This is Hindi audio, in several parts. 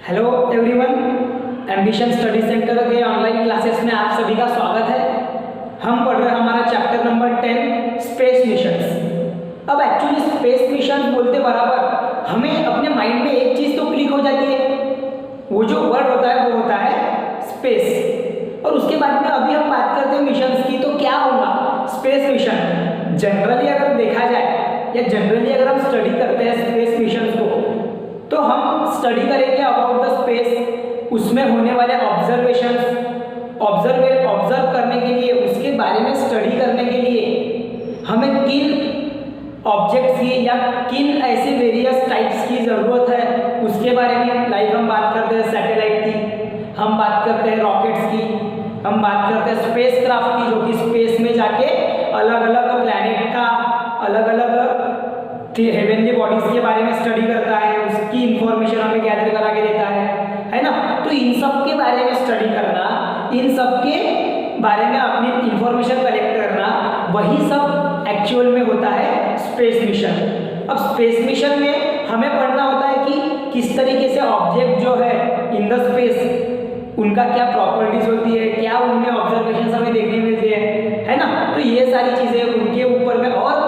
Hello everyone, ambition study centre के ऑनलाइन क्लासेस में आप सभी का स्वागत है। हम पढ़ रहे हैं हमारा चैप्टर नंबर 10 स्पेस मिशंस। अब एक्चुअली स्पेस मिशन बोलते बराबर हमें अपने माइंड में एक चीज़ तो क्लिक हो जाती है, वो जो वर्ड होता है वो होता है स्पेस। और उसके बाद में अभी हम बात करते हैं मिशंस की, तो क्या होगा स्पेस मिशन। जनरली अगर देखा जाए या जनरली अगर हम स्टडी करते हैं स्पेस मिशंस को, तो हम स्टडी करेंगे अबाउट द स्पेस, उसमें होने वाले ऑब्जर्वेशंस, ऑब्जर्व करने के लिए, उसके बारे में स्टडी करने के लिए हमें किन ऑब्जेक्ट्स की या किन ऐसे वेरियस टाइप्स की ज़रूरत है उसके बारे में। लाइक हम बात करते हैं सैटेलाइट की, हम बात करते हैं रॉकेट्स की, हम बात करते हैं स्पेस क्राफ्ट की जो कि स्पेस में जाके अलग अलग प्लैनेट का अलग अलग हेवनली बॉडीज के बारे में स्टडी करता है, उसकी इंफॉर्मेशन हमें गैदर करा के देता है ना। तो इन सब के बारे में स्टडी करना, इन सब के बारे में अपनी इंफॉर्मेशन कलेक्ट करना, वही सब एक्चुअल में होता है स्पेस मिशन। अब स्पेस मिशन में हमें पढ़ना होता है कि किस तरीके से ऑब्जेक्ट जो है इन द स्पेस, उनका क्या प्रॉपर्टीज होती है, क्या उनमें ऑब्जर्वेशन हमें देखने मिलते हैं, है ना। तो ये सारी चीज़ें उनके ऊपर में और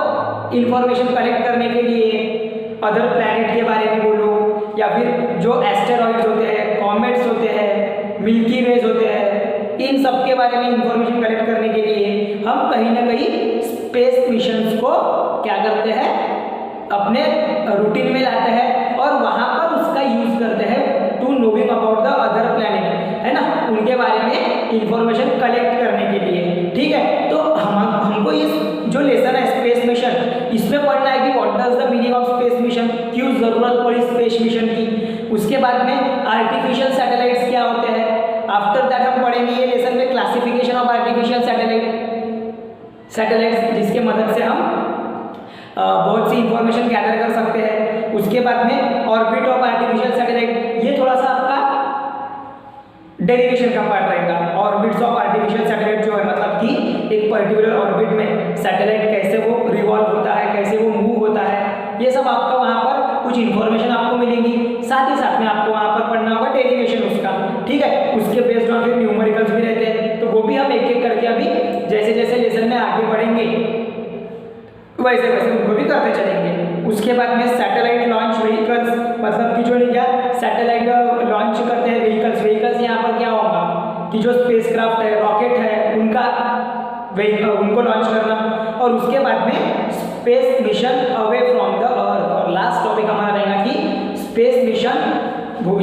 इंफॉर्मेशन कलेक्ट करने के लिए अदर प्लैनेट के बारे में बोलो, या फिर जो एस्टेरॉइड्स होते हैं, कॉमेट्स होते हैं, मिल्की वेज होते हैं, इन सब के बारे में इंफॉर्मेशन कलेक्ट करने के लिए हम कहीं ना कहीं स्पेस मिशंस को क्या करते हैं, अपने रूटीन में लाते हैं और वहाँ पर उसका यूज करते हैं to knowing about the other planet, है ना, उनके बारे में इंफॉर्मेशन कलेक्ट करने के लिए। ठीक है, तो हमको ये जो लेसन है स्पेस मिशन, इसमें पढ़ना है कि what does the meaning of space mission, क्यों जरूरत पड़ी स्पेस मिशन की। उसके बाद में आर्टिफिशियल सैटेलाइट्स क्या होते हैं। आफ्टर दैट हम पढ़ेंगे ये लेसन में क्लासिफिकेशन ऑफ आर्टिफिशियल सैटेलाइट्स, जिसके मदद से हम बहुत सी इंफॉर्मेशन गैदर कर सकते हैं। उसके बाद में ऑर्बिट ऑफ आर्टिफिशियल सैटेलाइट, ये थोड़ा सा आपका डेरिवेशन का पार्ट रहेगा। ऑर्बिट्स ऑफ आर्टिफिशियल सैटेलाइट जो है, मतलब कि एक पर्टिकुलर ऑर्बिट में सैटेलाइट कैसे वो रिवॉल्व होता है, कैसे वो मूव होता है, ये सब आपका वहाँ पर कुछ इन्फॉर्मेशन आपको मिलेंगी। साथ ही साथ में आपको वहाँ पर पढ़ना होगा डेरिवेशन उसका। ठीक है, उसके बेस्ड ऑन फिर न्यूमेरिकल्स भी रहते हैं, तो वो भी हम एक एक करके अभी जैसे जैसे लेसन में आगे बढ़ेंगे वैसे वैसे उनको भी करते चलेंगे। उसके बाद में सैटेलाइट लॉन्च व्हीकल्स, मतलब कि जो क्या सैटेलाइट लॉन्च करते हैं व्हीकल्स यहाँ पर क्या होगा कि जो स्पेसक्राफ्ट है, रॉकेट है, उनको लॉन्च करना। और उसके बाद में space mission away from the earth, और लास्ट टॉपिक हमारा रहेगा कि space mission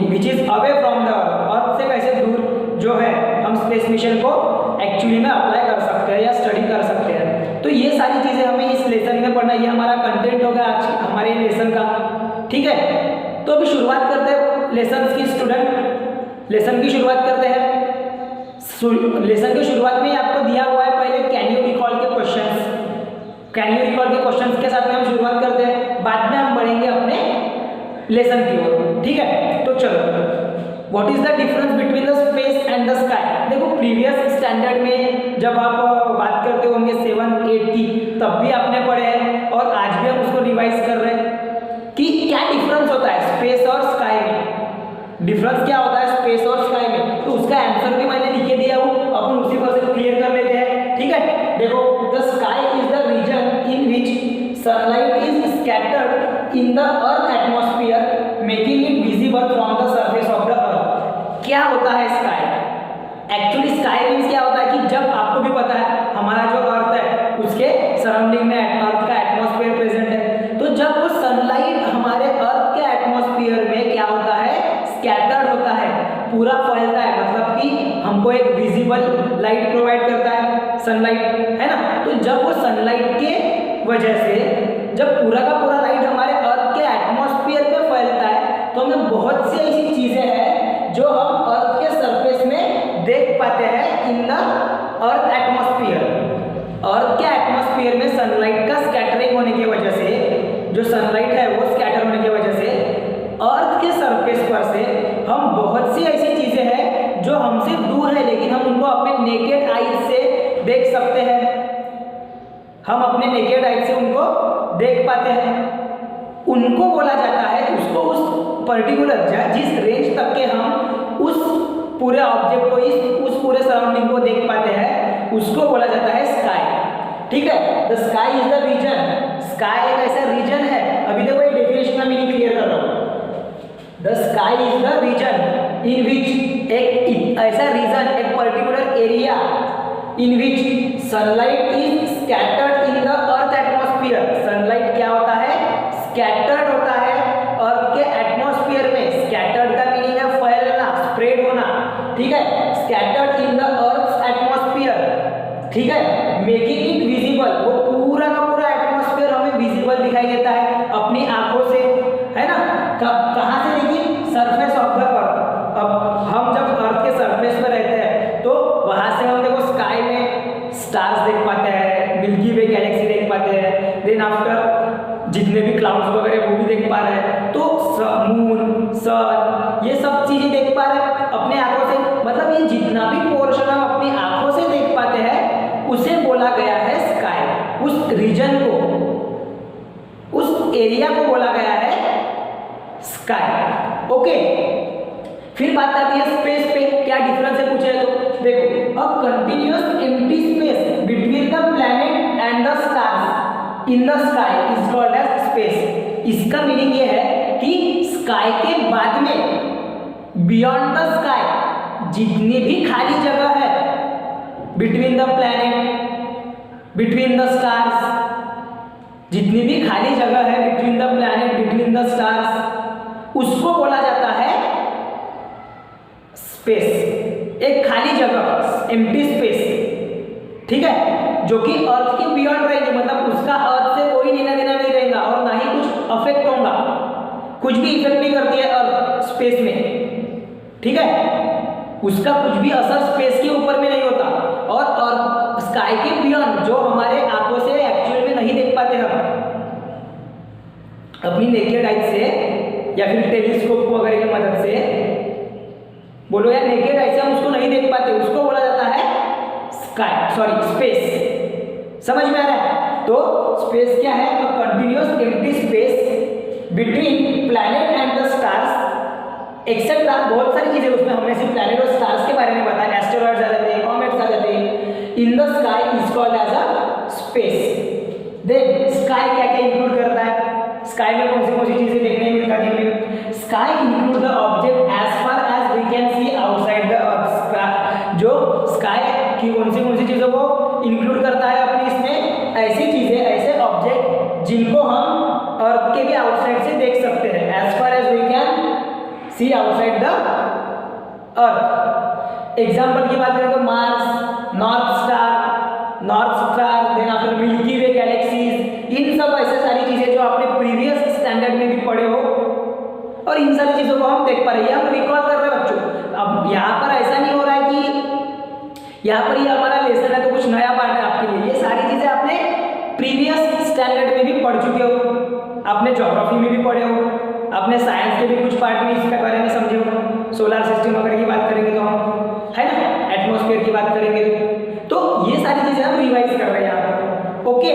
which is away from the earth से कैसे दूर जो है हम स्पेस मिशन को एक्चुअली में अप्लाई कर सकते हैं या स्टडी कर सकते हैं। तो ये सारी चीज़ें हमें इस लेसन में पढ़ना, ये हमारा कंटेंट होगा आज हमारे लेसन का। ठीक है, तो अभी शुरुआत करते हैं लेसन की। स्टूडेंट लेसन की शुरुआत करते हैं। लेसन की शुरुआत में ही आपको दिया हुआ है पहले कैन यू रिकॉल के क्वेश्चंस। कैन यू रिकॉल के क्वेश्चंस के साथ में हम शुरुआत करते हैं, बाद में हम बढ़ेंगे अपने लेसन की ओर। ठीक है, तो चलो, what is the difference between the space and the sky. देखो प्रीवियस स्टैंडर्ड में जब आप बात करते होंगे 7-8 की, तब भी आपने पढ़े हैं और आज भी हम उसको रिवाइज कर रहे हैं कि क्या डिफरेंस होता है स्पेस और स्काई में। डिफरेंस क्या होता है स्पेस और स्काई में, तो उसका आंसर भी मैंने लिख के दिया हूँ, अपन उसी पर से क्लियर कर लेते हैं। ठीक है, देखो the sky is the region in which sunlight is scattered in the earth atmosphere making it visible from the surface of the earth. क्या होता है स्काई? एक्चुअली स्काई मीन्स क्या होता है कि जब आपको भी पता है हमारा जो अर्थ है उसके सराउंडिंग में अर्थ का एटमॉस्फेयर प्रेजेंट है, तो जब वो सनलाइट हमारे अर्थ के एटमॉस्फेयर में क्या होता है, स्कैटर्ड होता है, पूरा फैलता है, मतलब कि हमको एक विजिबल लाइट प्रोवाइड करता है सनलाइट, है ना। तो जब वो सनलाइट के वजह से जब पूरा का पूरा लाइट हमारे अर्थ के एटमॉस्फेयर में फैलता है, तो हमें बहुत सी ऐसी चीजें हैं जो हम अर्थ के सरफेस में देख पाते हैं इन द अर्थ एटमॉस्फेयर। अर्थ के एटमॉस्फेयर में सनलाइट का स्कैटरिंग होने की वजह से, जो सनलाइट है वो स्कैटर होने की वजह से अर्थ के सरफेस पर से हम बहुत सी ऐसी चीजें हैं जो हमसे दूर है, लेकिन हम उनको अपने नेकेड आईज से देख सकते हैं। हम अपने नेकेड आईज से उनको देख पाते हैं, उनको बोला जाता है, उसको उस पर्टिकुलर जिस रेंज तक के हम उस पूरे ऑब्जेक्ट को उस पूरे सराउंडिंग को देख पाते हैं उसको बोला जाता है स्काई। ठीक है, the sky is the region, sky एक ऐसा रीजन है, अभी देखो ये डेफिनेशन का मीनिंग क्लियर कर रहा हूं। The sky is the region in which, एक ऐसा रीजन, एक particular area in which sunlight is scattered in the earth atmosphere. Sunlight क्या होता है? स्कैटर्ड होता है अर्थ के एटमॉस्फेयर में। स्कैटर्ड का मीनिंग है फैलना, स्प्रेड होना। ठीक है, scattered in the earth atmosphere. ठीक है, मेकिंग इट विजिबल, वो पूरा का पूरा एटमॉस्फेयर हमें विजिबल दिखाई देता है अपनी आंखों से, है ना। कहां से? देखिए, सरफेस ऑफ द अर्थ। अब हम जब अर्थ के सरफेस पर रहते हैं तो वहां से हम देखो स्काई में स्टार्स देख पाते हैं, मिल्की वे गैलेक्सी देख पाते हैं, देन आफ्टर जितने भी क्लाउड्स वगैरह वो भी देख पा रहे हैं। तो मून, सन, ये सब चीजें देख पा रहे हैं अपने आंखों से। मतलब ये जितना भी पोर्शन हम अपनी आंखों से देख पाते हैं उसे बोला गया है स्काई। उस रीजन को, उस एरिया को बोला गया है स्काई। ओके, फिर बात आती है स्पेस पे, क्या डिफरेंस है पूछे तो देखो, a continuous empty space between the planet and the stars in the sky is called as space. इसका मीनिंग ये है कि स्काई के बाद में बियॉन्ड द स्काई जितनी भी खाली जगह है between the planet, between the stars, जितनी भी खाली जगह है between the planet, between the stars, उसको बोला जाता है स्पेस। एक खाली जगह, एम्प्टी स्पेस। ठीक है, जो कि अर्थ के बियॉन्ड रहेगी, मतलब उसका अर्थ से कोई लेना देना नहीं रहेगा और ना ही कुछ अफेक्ट होगा, कुछ भी इफेक्ट नहीं करती है अर्थ स्पेस में। ठीक है, उसका कुछ भी असर स्पेस के ऊपर में नहीं होता। और स्काई के बियॉन्ड जो हमारे आंखों से एक्चुअल में नहीं देख पाते हम अपनी नेकेड आइज से या फिर टेलीस्कोप वगैरह की मदद से, बोलो या नेकेड आइज से हम उसको नहीं देख पाते, उसको बोला जाता है स्काई, सॉरी स्पेस। समझ में आ रहा है? तो स्पेस क्या है? तो continuous empty space between planet and the stars etcetera, बहुत सारी चीजें उसमें हमने सिर्फ प्लैनेट और स्टार्स के बारे में बताया। एस्टेरॉइड्स आ जाते हैं, कॉमेट्स आ जाते हैं। In the sky is called as a space. Then sky क्या क्या इंक्लूड करता है? स्काई में कौन सी चीजें देखने को मिलती है? Sky include the object as far as we can see outside the earth. जो स्काई की कौन सी चीजों को इंक्लूड करता है अपनी इसमें? ऐसी चीजें, ऐसे ऑब्जेक्ट जिनको हम अर्थ के भी आउटसाइड से देख सकते हैं, as far as we can see outside the earth. Example की बात करें तो Mars, North Star, then after Milky Way galaxies, इन सब ऐसे सारी चीजें जो आपने प्रीवियस स्टैंडर्ड में भी पढ़े हो और इन सारी चीजों को हम देख पा रहे हैं, हम रिकॉल कर रहे हैं बच्चों। अब यहाँ पर ऐसा नहीं हो रहा है कि यहाँ पर ये हमारा लेसन है तो कुछ नया पार्ट है आपके लिए। ये सारी चीजें आपने प्रीवियस स्टैंडर्ड में भी पढ़ चुके हो, आपने ज्योग्राफी में भी पढ़े हो, आपने साइंस के भी कुछ पार्ट में इसके बारे में समझे हो। सोलर सिस्टम वगैरह की बात करेंगे तो हम, है ना, एटमॉस्फेयर की बात करेंगे तो ये सारी चीजें हम रिवाइज कर रहे हैं यहाँ पर। ओके,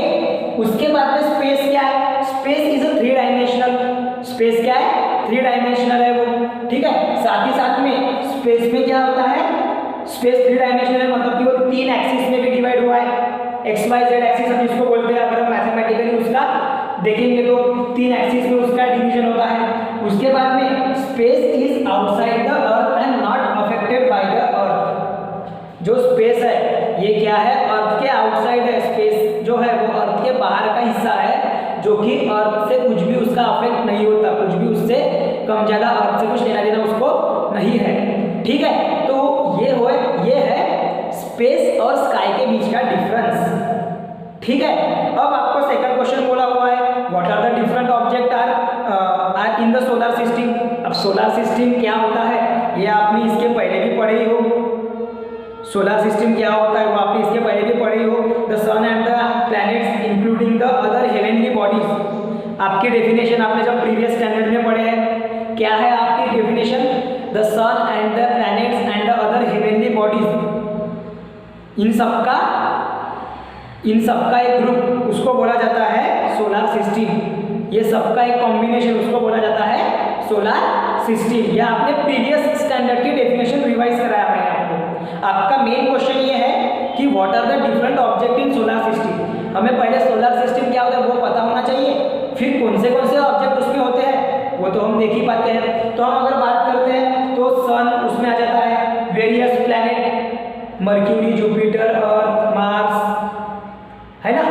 उसके बाद में स्पेस क्या है? Space is a 3 dimensional. Space क्या है? 3 डायमेंशनल है वो। ठीक है, साथ ही साथ में स्पेस में क्या होता है? स्पेस 3 डायमेंशनल है, मतलब कि वो 3 एक्सिस में भी डिवाइड हुआ है। एक्स वाई जेड एक्सिस हम जिसको बोलते हैं, अगर हम मैथमेटिकली उसका देखेंगे तो 3 एक्सिस में उसका डिवीजन होता है। उसके बाद में space is outside the earth and not affected by the earth. जो स्पेस है ये क्या है? अर्थ के आउटसाइड है। स्पेस जो है वो अर्थ के बाहर का हिस्सा है, जो कि अर्थ से कुछ भी उसका अफेक्ट नहीं होता, कुछ भी उससे कम ज्यादा अर्थ से कुछ लेना देना उसको नहीं है। ठीक है, तो ये है स्पेस और स्काई के बीच का डिफरेंस। ठीक है, अब आपको सेकंड क्वेश्चन बोला हुआ है what are the different object are in the solar system. अब सोलर सिस्टम क्या होता है ये आपने इसके पहले भी पढ़े ही हो। सोलर सिस्टम क्या होता है वो आपने इसके पहले भी पढ़े ही हो। The sun and the planets including the other heavenly bodies. आपकी डेफिनेशन आपने जब प्रीवियस स्टैंडर्ड में पढ़े हैं, क्या है आपकी definition? The sun and the planets and the other heavenly bodies, इन सबका एक ग्रुप, उसको बोला जाता है सोलर सिस्टम। ये सबका एक कॉम्बिनेशन, उसको बोला जाता है सोलर सिस्टम। या आपने प्रीवियस स्टैंडर्ड की डेफिनेशन रिवाइज कराया मैंने आपको। आपका मेन क्वेश्चन ये है कि what are the different object in solar system. हमें पहले सोलर सिस्टम क्या होता है वो पता होना चाहिए, फिर कौन से ऑब्जेक्ट उसमें होते हैं वो तो हम देख ही पाते हैं। तो हम अगर बात करते हैं तो सन उसमें आ जाता है, वेरियस प्लैनेट मर्क्यूरी, जुपिटर, अर्थ, मार्स, है ना,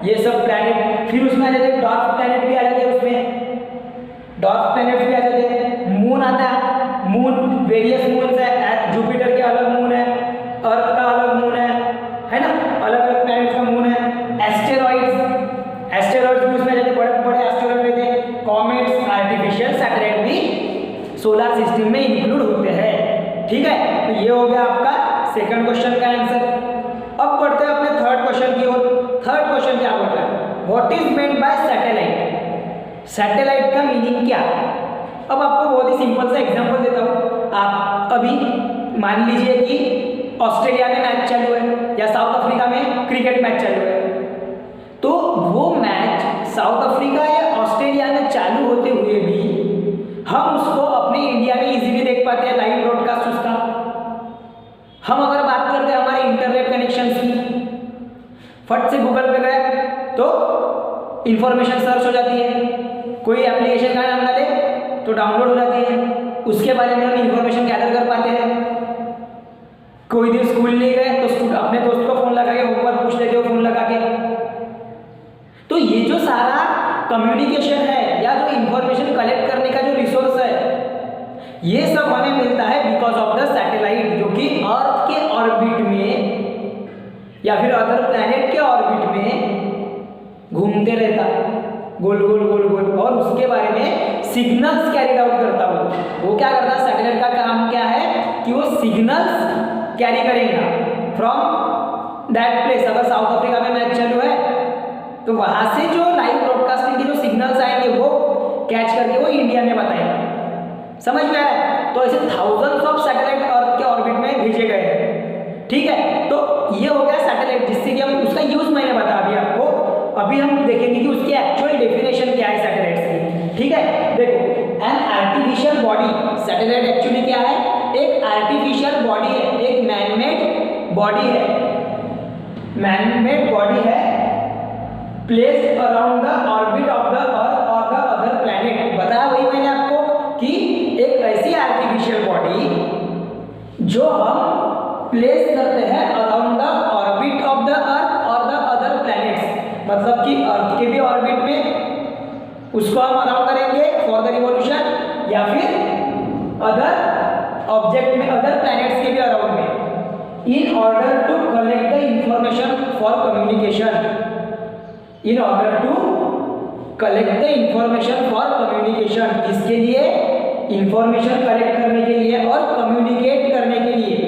ये सब प्लैनेट। फिर उसमें आ जाते हैं डॉर्फ प्लैनेट भी आ जाते हैं, उसमें डॉर्फ प्लैनेट भी आ जाते हैं। मून आता है, मून वेरियस मून है, जुपिटर के अलग मून है, अर्थ का अलग मून है ना, अलग अलग प्लैनेट्स का मून है। एस्टेरॉइड्स भी उसमें आ जाते हैं, बड़े बड़े एस्टेरॉइड रहते हैं। कॉमेट्स, आर्टिफिशियल सैटेलाइट भी सोलर सिस्टम में इंक्लूड होते हैं। ठीक है, तो ये हो गया आपका सेकंड क्वेश्चन का आंसर। अब बढ़ते हैं अपने थर्ड क्वेश्चन की ओर। थर्ड क्वेश्चन क्या बोल रहा है, what is meant by satellite. Satellite का मीनिंग क्या है। अब आपको बहुत ही सिंपल सा एग्जांपल देता हूँ। आप अभी मान लीजिए कि ऑस्ट्रेलिया में मैच चालू है या साउथ अफ्रीका में क्रिकेट मैच चालू है, तो वो मैच साउथ अफ्रीका या ऑस्ट्रेलिया में चालू होते हुए भी हम उसको अपने इंडिया में इजीली देख पाते हैं, लाइव ब्रॉडकास्ट उसका। हम अगर बात करते हैं हमारे इंटरनेट कनेक्शन की, फट से गूगल पे गए तो इंफॉर्मेशन सर्च हो जाती है, कोई एप्लीकेशन का नाम ना ले तो डाउनलोड हो जाती है, उसके बारे में हम इंफॉर्मेशन गैदर कर पाते हैं। कोई दिन स्कूल नहीं गए तो अपने दोस्त को फोन लगा के होमवर्क पूछ लेते हो फोन लगा के। तो ये जो सारा कम्युनिकेशन है या जो इंफॉर्मेशन कलेक्ट करने का जो रिसोर्स है, ये सब हमें मिलता है बिकॉज ऑफ द सैटेलाइट, जो कि अर्थ के ऑर्बिट में या फिर अदर प्लैनेट के ऑर्बिट में घूमते रहता है, गोल गोल गोल गोल, और उसके बारे में सिग्नल्स कैरी आउट करता हो। वो क्या करता है, सैटेलाइट का काम क्या है कि वो सिग्नल्स कैरी करेगा फ्रॉम दैट प्लेस। अगर साउथ अफ्रीका में मैच चालू है तो वहां से जो लाइव ब्रॉडकास्टिंग के जो सिग्नल्स आएंगे वो कैच करके वो इंडिया में बताएंगे। समझ में आ रहा है। तो ऐसे थाउजेंड्स ऑफ सैटेलाइट अर्थ के ऑर्बिट में भेजे गए हैं। ठीक है, तो ये हो गया सैटेलाइट, जिससे कि हम उसका यूज मैंने बताया अभी आपको। अभी हम देखेंगे कि उसकी एक्चुअल डेफिनेशन क्या है सैटेलाइट की। ठीक है, देखो, an artificial body, satellite actually क्या है, एक आर्टिफिशियल बॉडी है, एक मैनमेड बॉडी है, मैनमेड बॉडी है, placed around the orbit of the earth और द अदर प्लैनेट। बताया वही मैंने आपको कि एक ऐसी आर्टिफिशियल बॉडी जो हम प्लेस करते हैं around the orbit of the earth और द अदर प्लैनेट्स, मतलब कि अर्थ के भी ऑर्बिट में उसको हम अराउंड करेंगे फॉर द रिवॉल्यूशन, या फिर अदर ऑब्जेक्ट में, अदर प्लैनेट्स के भी अराउंड में, in order to collect the information for communication, in order to collect the information for communication। इसके लिए इंफॉर्मेशन कलेक्ट करने के लिए और कम्युनिकेट करने के लिए।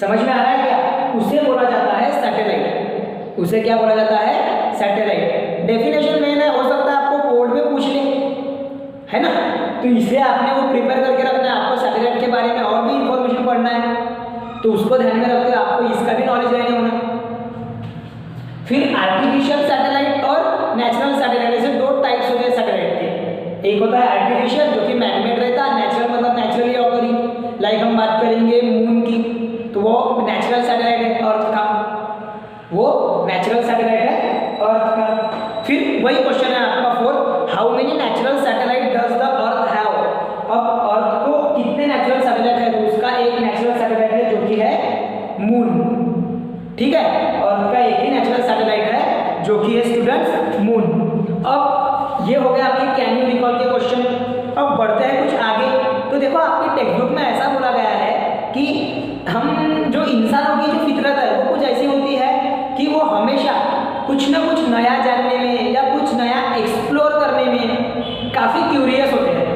समझ में आ रहा है क्या, उसे बोला जाता है सैटेलाइट। उसे क्या बोला जाता है, सैटेलाइट। डेफिनेशन में ना हो सकता है आपको बोर्ड में पूछ ले, है ना, तो इसे आपने वो प्रिपेयर करके रखना है। आपको सैटेलाइट के बारे में और भी इंफॉर्मेशन पढ़ना है तो उसको ध्यान में रखते हुए आपको इसका भी नॉलेज रहने होना। फिर आर्टिफिशियल सैटेलाइट और नेचुरल सैटेलाइट, ऐसे दो टाइप्स होते हैं सैटेलाइट के। एक होता है आर्टिफिशियल जो कि मैनमेड रहता है, नेचुरल मतलब नेचुरली ऑकरिंग। लाइक हम बात करेंगे मून की तो वो नेचुरल सैटेलाइट है अर्थ का, वो नेचुरल सैटेलाइट है अर्थ का। फिर वही क्वेश्चन है आपका fourth, how many natural satellite does the earth have. अब अर्थ को कितने नेचुरल सैटेलाइट है, तो उसका एक नेचुरल सैटेलाइट है जो कि है मून। ठीक है, अर्थ का एक ही नेचुरल सैटेलाइट है जो कि है स्टूडेंट्स मून। अब ये हो गया आपके कैन यू रिकॉल के क्वेश्चन। अब बढ़ते हैं कुछ आगे। तो देखो आपकी टेक्स्ट बुक में ऐसा बोला गया है कि हम जो इंसानों की जो फितरत है वो कुछ ऐसी होती है कि वो हमेशा कुछ ना कुछ नया जानने में या कुछ नया एक्सप्लोर करने में काफ़ी क्यूरियस होते हैं,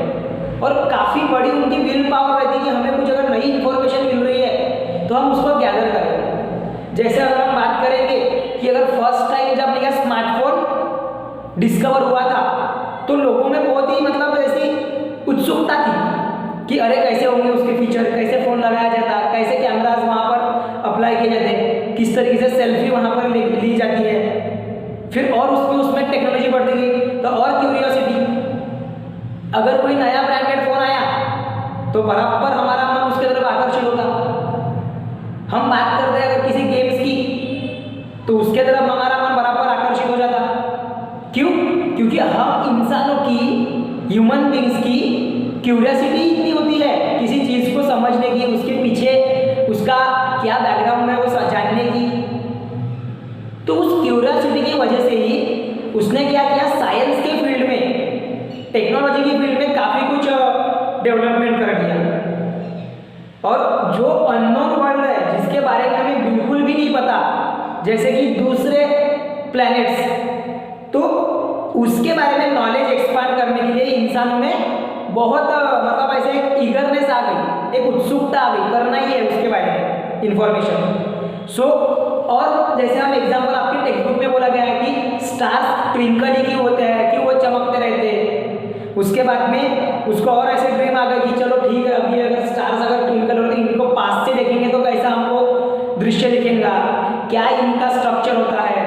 और काफ़ी बड़ी उनकी विल पावर रहती है कि हमें कुछ अगर नई इन्फॉर्मेशन मिल रही है तो हम उसको गैदर करें। जैसे अगर हम बात करेंगे कि अगर फर्स्ट टाइम जब ये स्मार्टफोन डिस्कवर हुआ था तो लोगों में बहुत ही मतलब ऐसी उत्सुकता थी कि अरे कैसे होंगे उसके फीचर, कैसे फ़ोन लगाया जाता, कैसे कैमराज वहाँ पर अप्लाई किए जाते हैं, किस तरीके से सेल्फी वहाँ पर ली जाती है। फिर और उसमें टेक्नोलॉजी बढ़ती गई तो और क्यूरियोसिटी, अगर कोई नया ब्रांडेड फोन आया तो बराबर हमारा मन उसके तरफ आकर्षित होगा। हम बात करते हैं अगर किसी गेम्स की तो उसके तरफ हमारा मन बराबर आकर्षित हो जाता। क्यों? क्योंकि हम इंसानों की, ह्यूमन बींग्स की क्यूरियोसिटी इतनी होती है किसी चीज़ को समझने की, उसके पीछे उसका क्या बैकग्राउंड है वो जानने की। तो उस क्यूरियोसिटी की वजह से ही उसने क्या किया, साइंस के फील्ड में, टेक्नोलॉजी की फील्ड में काफ़ी कुछ डेवलपमेंट कर दिया। और जो अननोन वर्ल्ड है, जिसके बारे में हमें बिल्कुल भी नहीं पता, जैसे कि दूसरे प्लैनेट्स, तो उसके बारे में नॉलेज एक्सपांड करने के लिए इंसानों में बहुत मतलब ऐसे एक ईगरनेस आ गई, एक उत्सुकता आ गई, करना ही है उसके बारे में इंफॉर्मेशन। सो और जैसे हम एग्जांपल आपके टेक्स्ट बुक में बोला गया है कि स्टार्स ट्विंकल ही क्यों होते हैं, क्यों वो चमकते रहते हैं। उसके बाद में उसको और ऐसे ड्रीम आ गए कि चलो ठीक है, अभी अगर स्टार्स अगर ट्विंकल होते हैं, इनको पास से देखेंगे तो कैसा हमको दृश्य दिखेगा, क्या इनका स्ट्रक्चर होता है,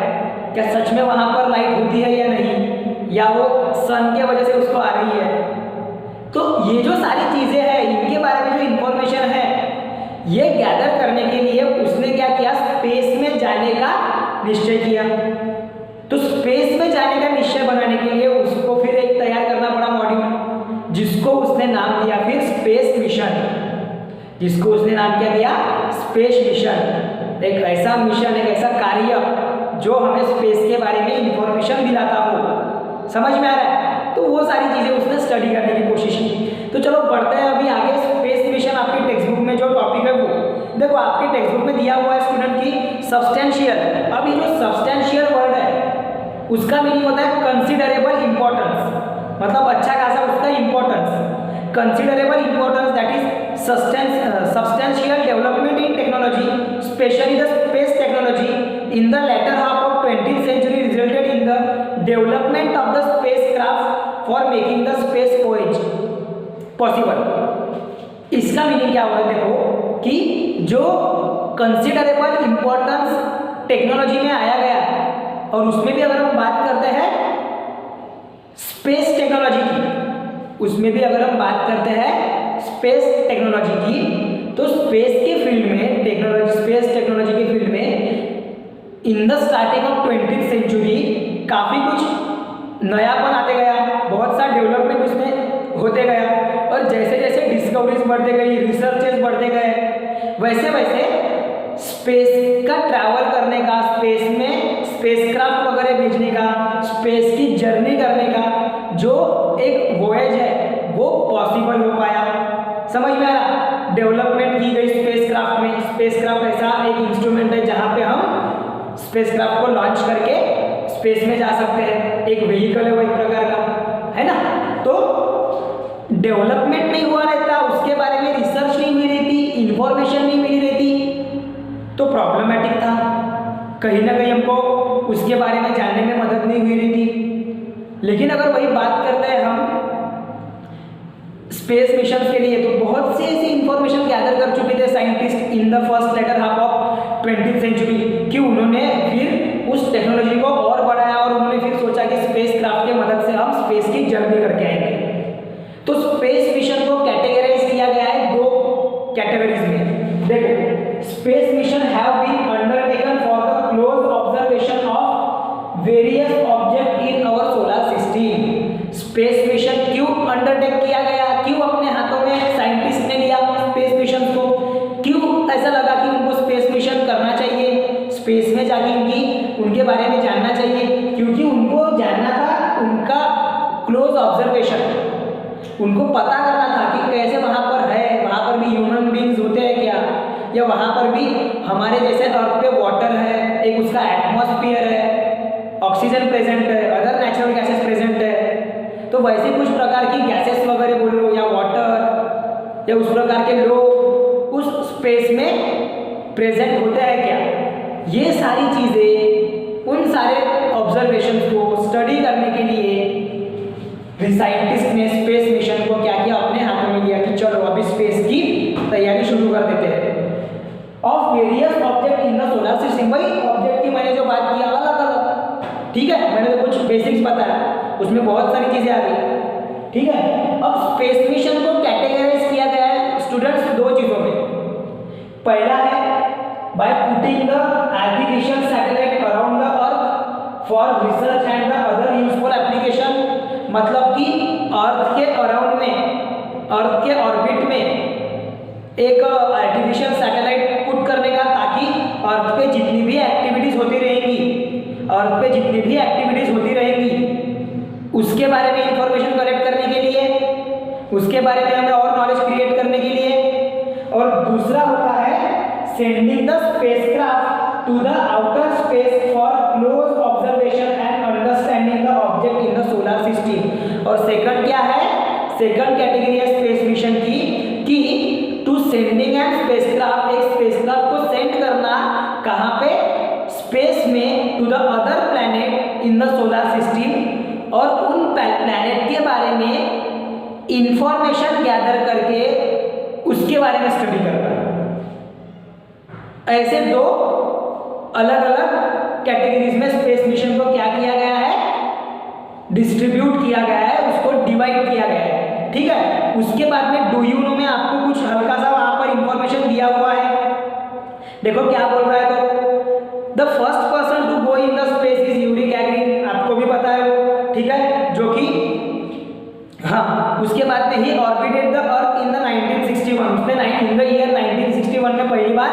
क्या सच में वहाँ पर लाइट होती है या नहीं, या वो सन के वजह से उसको आ रही है। तो ये जो सारी चीज़ें हैं, इनके बारे में जो इंफॉर्मेशन है, ये गैदर करने के लिए उसने क्या किया, स्पेस में जाने का निश्चय किया। तो स्पेस में जाने का निश्चय बनाने के लिए उसको फिर एक तैयार करना पड़ा मॉड्यूल, जिसको उसने नाम दिया फिर स्पेस मिशन, जिसको उसने नाम क्या दिया, स्पेस मिशन। एक ऐसा मिशन, एक ऐसा कार्य जो हमें स्पेस के बारे में इंफॉर्मेशन दिलाता हो। समझ में आ रहा है? तो वो सारी चीज़ें उसने स्टडी करने की कोशिश की। तो चलो बढ़ते हैं अभी आगे। स्पेस मिशन आपकी टेक्स्ट बुक में जो टॉपिक है वो देखो, आपके टेक्स्ट बुक में दिया हुआ है स्टूडेंट की सब्सटेंशियल। अब ये जो सब्सटेंशियल वर्ड है उसका मीनिंग होता है कंसिडरेबल इंपॉर्टेंस, मतलब अच्छा खासा उसका importance. Considerable importance that is substantial development in technology, specially the space technology in the latter half of 20th century resulted in the development of the spacecraft for making the space voyage possible। इसका मीनिंग क्या होगा देखो, कि जो कंसिडरेबल इंपॉर्टेंस टेक्नोलॉजी में आया गया है, और उसमें भी अगर हम बात करते हैं स्पेस टेक्नोलॉजी की, उसमें भी अगर हम बात करते हैं स्पेस टेक्नोलॉजी की, तो स्पेस के फील्ड में टेक्नोलॉजी, स्पेस टेक्नोलॉजी के फील्ड में in the starting of 20th century काफ़ी कुछ नयापन आते गया, बहुत सा डेवलपमेंट उसमें होते गया। और जैसे जैसे डिस्कवरीज बढ़ते गई, रिसर्चेस बढ़ते गए, वैसे वैसे स्पेस का ट्रैवल करने का, स्पेस में स्पेसक्राफ्ट वगैरह भेजने का, स्पेस की जर्नी करने का जो एक वॉयज है वो पॉसिबल हो पाया। समझ में आया? डेवलपमेंट की गई स्पेसक्राफ्ट में। स्पेसक्राफ्ट ऐसा एक इंस्ट्रूमेंट है जहाँ पे हम स्पेसक्राफ्ट को लॉन्च करके स्पेस में जा सकते हैं, एक व्हीकल है वो एक प्रकार का, है ना। तो डेवलपमेंट नहीं हुआ रहता, उसके बारे में रिसर्च नहीं हुई रहती, इंफॉर्मेशन नहीं मिली रहती, तो प्रॉब्लमेटिक था। कहीं ना कहीं हमको उसके बारे में जानने में मदद नहीं हुई रहती। लेकिन अगर वही बात करते हैं हम स्पेस मिशन के लिए, तो बहुत से ऐसी इंफॉर्मेशन गैदर कर चुके थे scientist in the first latter half of 20th century, कि उन्होंने फिर उस टेक्नोलॉजी को और बढ़ाया और उन्होंने फिर सोचा कि स्पेस क्राफ्ट की मदद से हम स्पेस की जर्नी करके आएंगे। तो स्पेस मिशन को कैटेगराइज किया गया है दो कैटेगरीज में। देखो, space mission have been undertaken for the close observation of various object in our solar system. Space mission क्यों अंडरटेक किया गया, क्यों अपने हाथों में साइंटिस्ट ने लिया स्पेस मिशन को, क्यों ऐसा लगा कि उनको स्पेस मिशन करना चाहिए, स्पेस में जाके उनके बारे में जानना चाहिए? क्योंकि उनको जानना था उनका क्लोज ऑब्जर्वेशन, उनको पता करना था कि कैसे वहाँ पर है, वहाँ पर भी ह्यूमन बींग्स होते हैं क्या, या वहाँ पर भी हमारे जैसे अर्थ पे वाटर है, एक उसका एटमॉस्फेयर है, ऑक्सीजन प्रेजेंट है, अदर नेचुरल गैसेस प्रेजेंट है। तो वैसे कुछ प्रकार की गैसेस वगैरह बोलो, या वाटर, या उस प्रकार के लोग उस स्पेस में प्रेजेंट होते हैं क्या, ये सारी चीज़ें, उन सारे ऑब्जर्वेशंस को स्टडी करने के लिए साइंटिस्ट ने स्पेस मिशन को क्या किया, अपने हाथों में लिया कि चलो अभी स्पेस की तैयारी शुरू कर देते हैं। Of various object in the solar system, वही ऑब्जेक्ट की मैंने जो बात किया अलग अलग, ठीक है, मैंने तो कुछ बेसिक्स बताया, उसमें बहुत सारी चीज़ें आ गई, ठीक है। orbiting the artificial satellite around the earth for research and the other useful application। मतलब कि अर्थ के अराउंड में, अर्थ के ऑर्बिट में एक आर्टिफिशियल सैटेलाइट पुट करने का, ताकि अर्थ पे जितनी भी एक्टिविटीज होती रहेंगी, अर्थ पे जितनी भी एक्टिविटीज होती रहेंगी उसके बारे में इंफॉर्मेशन कलेक्ट करने के लिए, उसके बारे में हमें और नॉलेज क्रिएट करने के लिए। और दूसरा होता है sending the spacecraft to the outer space for close observation and understanding the object in the solar system. और सेकंड क्या है, सेकंड कैटेगरी है स्पेस मिशन की, कि टू सेंडिंग एंड स्पेसक्राफ्ट, एक स्पेसक्राफ्ट को सेंड करना कहाँ पे, स्पेस में, to the other planet in the solar system, और उन प्लैनेट के बारे में इंफॉर्मेशन गैदर करके उसके बारे में स्टडी करना। ऐसे दो अलग अलग कैटेगरीज में स्पेस मिशन को क्या किया गया है, डिस्ट्रीब्यूट किया गया है, उसको डिवाइड किया गया है, ठीक है। उसके बाद में डू यू नो में आपको कुछ हल्का सा वहां पर इंफॉर्मेशन दिया हुआ है। देखो क्या बोल रहा है, तो the first person to go in the space is Yuri Gagarin, आपको भी पता है वो, ठीक है, जो कि हाँ, उसके बाद में ही orbited the earth in the 1961, उसने इन द ईयर 1961 में पहली बार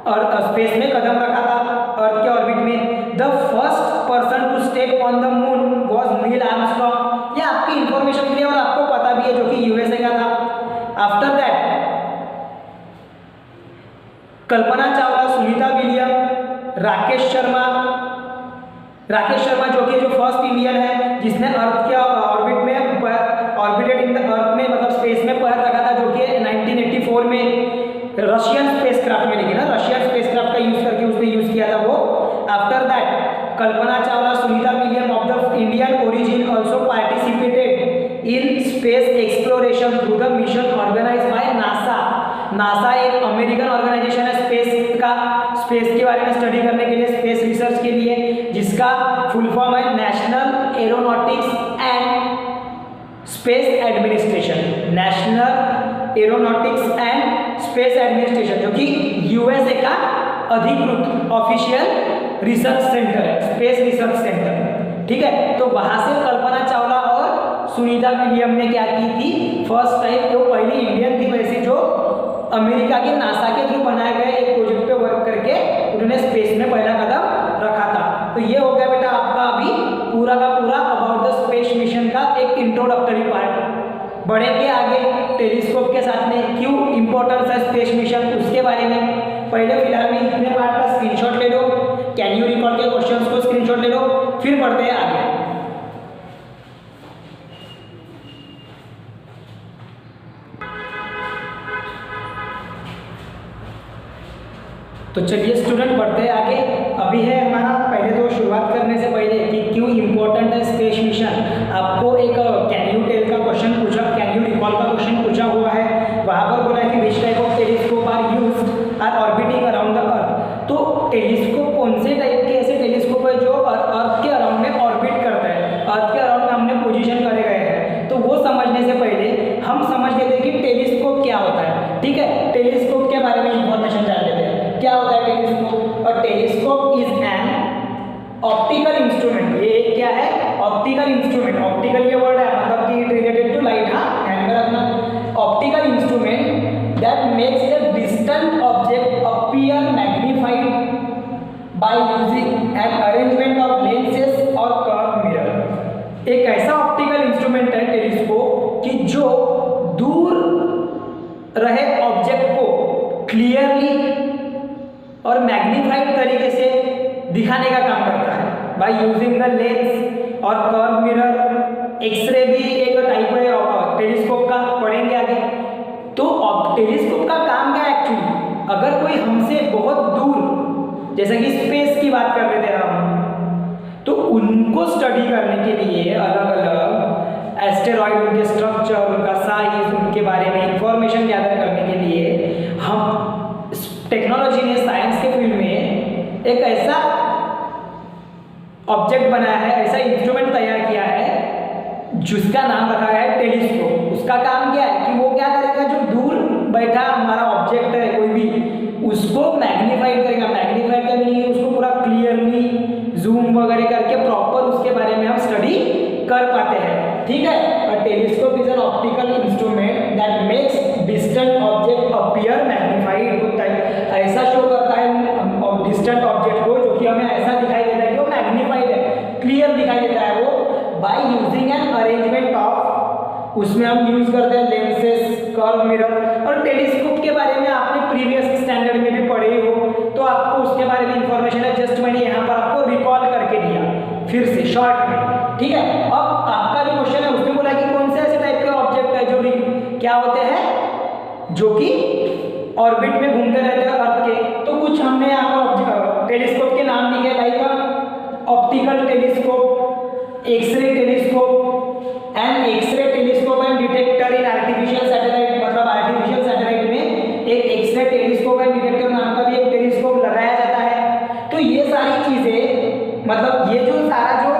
और स्पेस में कदम रखा था, अर्थ के ऑर्बिट में। The first person to step on the moon was Neil Armstrong, ये आपकी इंफॉर्मेशन के लिए और आपको पता भी है, जो कि यूएसए का था। After that Kalpana Chawla, Sunita William, Rakesh Sharma जो कि जो फर्स्ट इंडियन है जिसने अर्थ के ऑर्बिट में ऑर्बिटेड इन द अर्थ में, मतलब स्पेस में पैर रखा था, जो कि 1984 में रशियन स्पेसक्राफ्ट में, लेकिन रशियन स्पेसक्राफ्ट का यूज करके उसने यूज किया था वो। After that Kalpana Chawla, Sunita William of the Indian origin also participated in space exploration through the mission organised by NASA. NASA एक अमेरिकन ऑर्गेनाइजेशन है स्पेस का, स्पेस के बारे में स्टडी करने के लिए, स्पेस रिसर्च के लिए, जिसका फुल फॉर्म है national aeronautics and space administration, national aeronautics and space administration, जो कि यूएसए का अधिकृत ऑफिशियल रिसर्च सेंटर है, स्पेस रिसर्च सेंटर, ठीक है। तो वहां से कल्पना चावला और सुनीता विलियम ने क्या की थी, फर्स्ट टाइम, वो पहली इंडियन थी वैसे जो अमेरिका के नासा के थ्रू बनाए गए एक प्रोजेक्ट पे वर्क करके उन्होंने स्पेस में पहला कदम रखा था। तो ये हो गया बेटा आपका अभी पूरा का पूरा अबाउट द स्पेस मिशन का एक इंट्रोडक्टरी पार्ट। बढ़ेंगे आगे टेलीस्कोप के साथ में, क्यों इंपॉर्टेंस है स्पेस मिशन, उसके बारे में। पहले फिलहाल में इतने पार्ट का स्क्रीनशॉट ले लो, कैन यू रिकॉल के क्वेश्चंस को स्क्रीनशॉट ले लो, फिर बढ़ते हैं आगे। तो चलिए स्टूडेंट बढ़ते हैं आगे। अभी है हमारा, पहले तो शुरुआत करने से पहले कि क्यों इंपॉर्टेंट है स्पेस मिशन, आपको एक कैन यू टेल का क्वेश्चन पूछा, कैन यू रिकॉल का क्वेश्चन पूछा हुआ है। वहाँ पर बोला है कि which type of telescope are used are orbiting around the earth. तो टेलीस्कोप कौन से टाइप के ऐसे टेलीस्कोप है जो अर्थ के अराउंड में ऑर्बिट करता है, अर्थ के अराउंड में हमने पोजीशन करे गए हैं। तो वो समझने से पहले हम समझ लेते हैं कि टेलीस्कोप क्या होता है, ठीक है। टेलीस्कोप के बारे में इंफॉर्मेशन जान लेते हैं, क्या होता है टेलीस्कोप। और telescope is an optical instrument, ये क्या है, ऑप्टिकल इंस्ट्रूमेंट। ऑप्टिकल ये वर्ड है, मतलब कि रिलेटेड टू लाइट, हाँ ध्यान में रखना। Optical instrument that makes the distant object appear magnified by using an arrangement of lenses और कर्व मिरर। एक ऐसा ऑप्टिकल इंस्ट्रूमेंट है टेलीस्कोप कि जो दूर रहे ऑब्जेक्ट को क्लियरली और मैग्नीफाइड तरीके से दिखाने का काम करता है बाय यूजिंग द लेंस और कर्व मिरर। एक्सरे भी एक टाइप है टेलीस्कोप का, पढ़ेंगे आगे। तो टेलीस्कोप का काम क्या है एक्चुअली, अगर कोई हमसे बहुत दूर, जैसे कि स्पेस की बात कर रहे थे हम, तो उनको स्टडी करने के लिए अलग अलग एस्टेरॉइड, उनके स्ट्रक्चर, उनका साइज, उनके बारे में इंफॉर्मेशन गैदर करने के लिए हम टेक्नोलॉजी ने साइंस के फील्ड में एक ऐसा ऑब्जेक्ट बनाया है, ऐसा इंस्ट्रूमेंट तैयार किया है जिसका नाम रखा गया है टेलीस्कोप। उसका काम क्या है कि वो क्या करेगा, जो दूर बैठा हमारा ऑब्जेक्ट है कोई भी, उसको मैग्नीफाइड करेगा। मैग्नीफाइड का मीनिंग है उसको पूरा क्लियरली जूम वगैरह करके प्रॉपर उसके बारे में हम स्टडी कर पाते हैं, ठीक है। अ telescope is an optical instrument that makes distant object appear magnified. होता है ऐसा शो करता है डिस्टेंट ऑब्जेक्ट को, जो कि हमें ऐसा दिखाई देता है कि वो मैग्नीफाइड है, क्लियर दिखाई देता है वो, by using an arrangement of, उसमें हम यूज करते हैं लेंसेज, कर्व मिरर। और टेलीस्कोप के बारे में आपने प्रीवियस स्टैंडर्ड में भी पढ़े हो, तो आपको उसके बारे में इंफॉर्मेशन है, जस्ट मैंने यहाँ पर आपको रिकॉल करके दिया फिर से शॉर्ट में, ठीक है। अब आपका जो क्वेश्चन है उसमें बोला कि कौन से ऐसे टाइप के ऑब्जेक्ट है जो क्या होते हैं, जो कि ऑर्बिट में घूमते रहते हैं अर्थ के। तो कुछ हमने यहाँ पर टेलीस्कोप के नाम दिए, like optical telescope, x ray telescope and x ray telescope and detector in artificial satellite. मतलब आर्टिफिशियल सैटेलाइट में एक एक्सरे टेलीस्कोप एंड डिटेक्टर नाम का भी एक टेलीस्कोप लगाया जाता है। तो ये सारी चीजें, मतलब ये जो सारा जो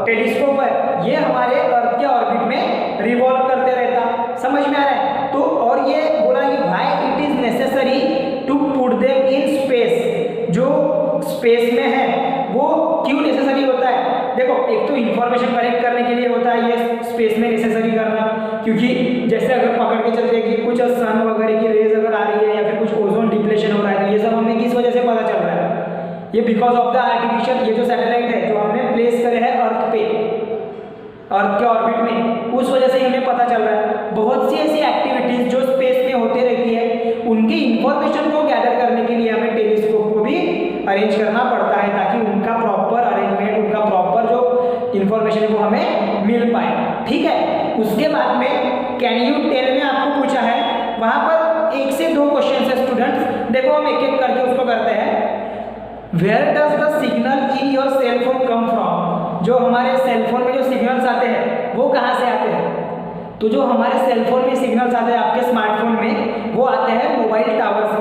टेलीस्कोप है ये हमारे अर्थ के ऑर्बिट में रिवॉल्व करते रहता, समझ में आ रहा है। तो और ये बोला कि why it is necessary to put them in space, जो स्पेस में है वो क्यों नेसेसरी होता है। देखो एक तो इंफॉर्मेशन कलेक्ट करने के लिए होता है ये स्पेस में नेसेसरी करना, क्योंकि जैसे अगर पकड़ के चलते हैं कि कुछ सन वगैरह की रेज अगर आ रही है या फिर कुछ ओजोन डिप्लेशन हो रहा है, तो ये सब हमें किस वजह से पता चल रहा है, ये बिकॉज ऑफ द आर्टिफिशियल, ये जो सैटेलाइट है जो हमने प्लेस करे हैं अर्थ पे, अर्थ के ऑर्बिट में, उस वजह से हमें पता चल रहा है। बहुत सी ऐसी एक्टिविटीज जो स्पेस में होते रहती है, उनकी इंफॉर्मेशन को गैदर करने के लिए हमें टेलीस्कोप को भी अरेंज करना पड़ता है, ताकि उनका प्रॉपर अरेंजमेंट, उनका प्रॉपर जो इंफॉर्मेशन है वो हमें मिल पाए, ठीक है। उसके बाद में कैन यू टेल में आपको पूछा है, वहां पर 1 से 2 क्वेश्चन है स्टूडेंट्स, देखो हम एक एक करके उसको करते हैं। Where does the signal in your cell phone come from, जो हमारे सेल फोन में जो सिग्नल्स आते हैं वो कहाँ से आते हैं। तो जो हमारे सेल फोन में सिग्नल्स आते हैं आपके स्मार्टफोन में, वो आते हैं मोबाइल टावर से,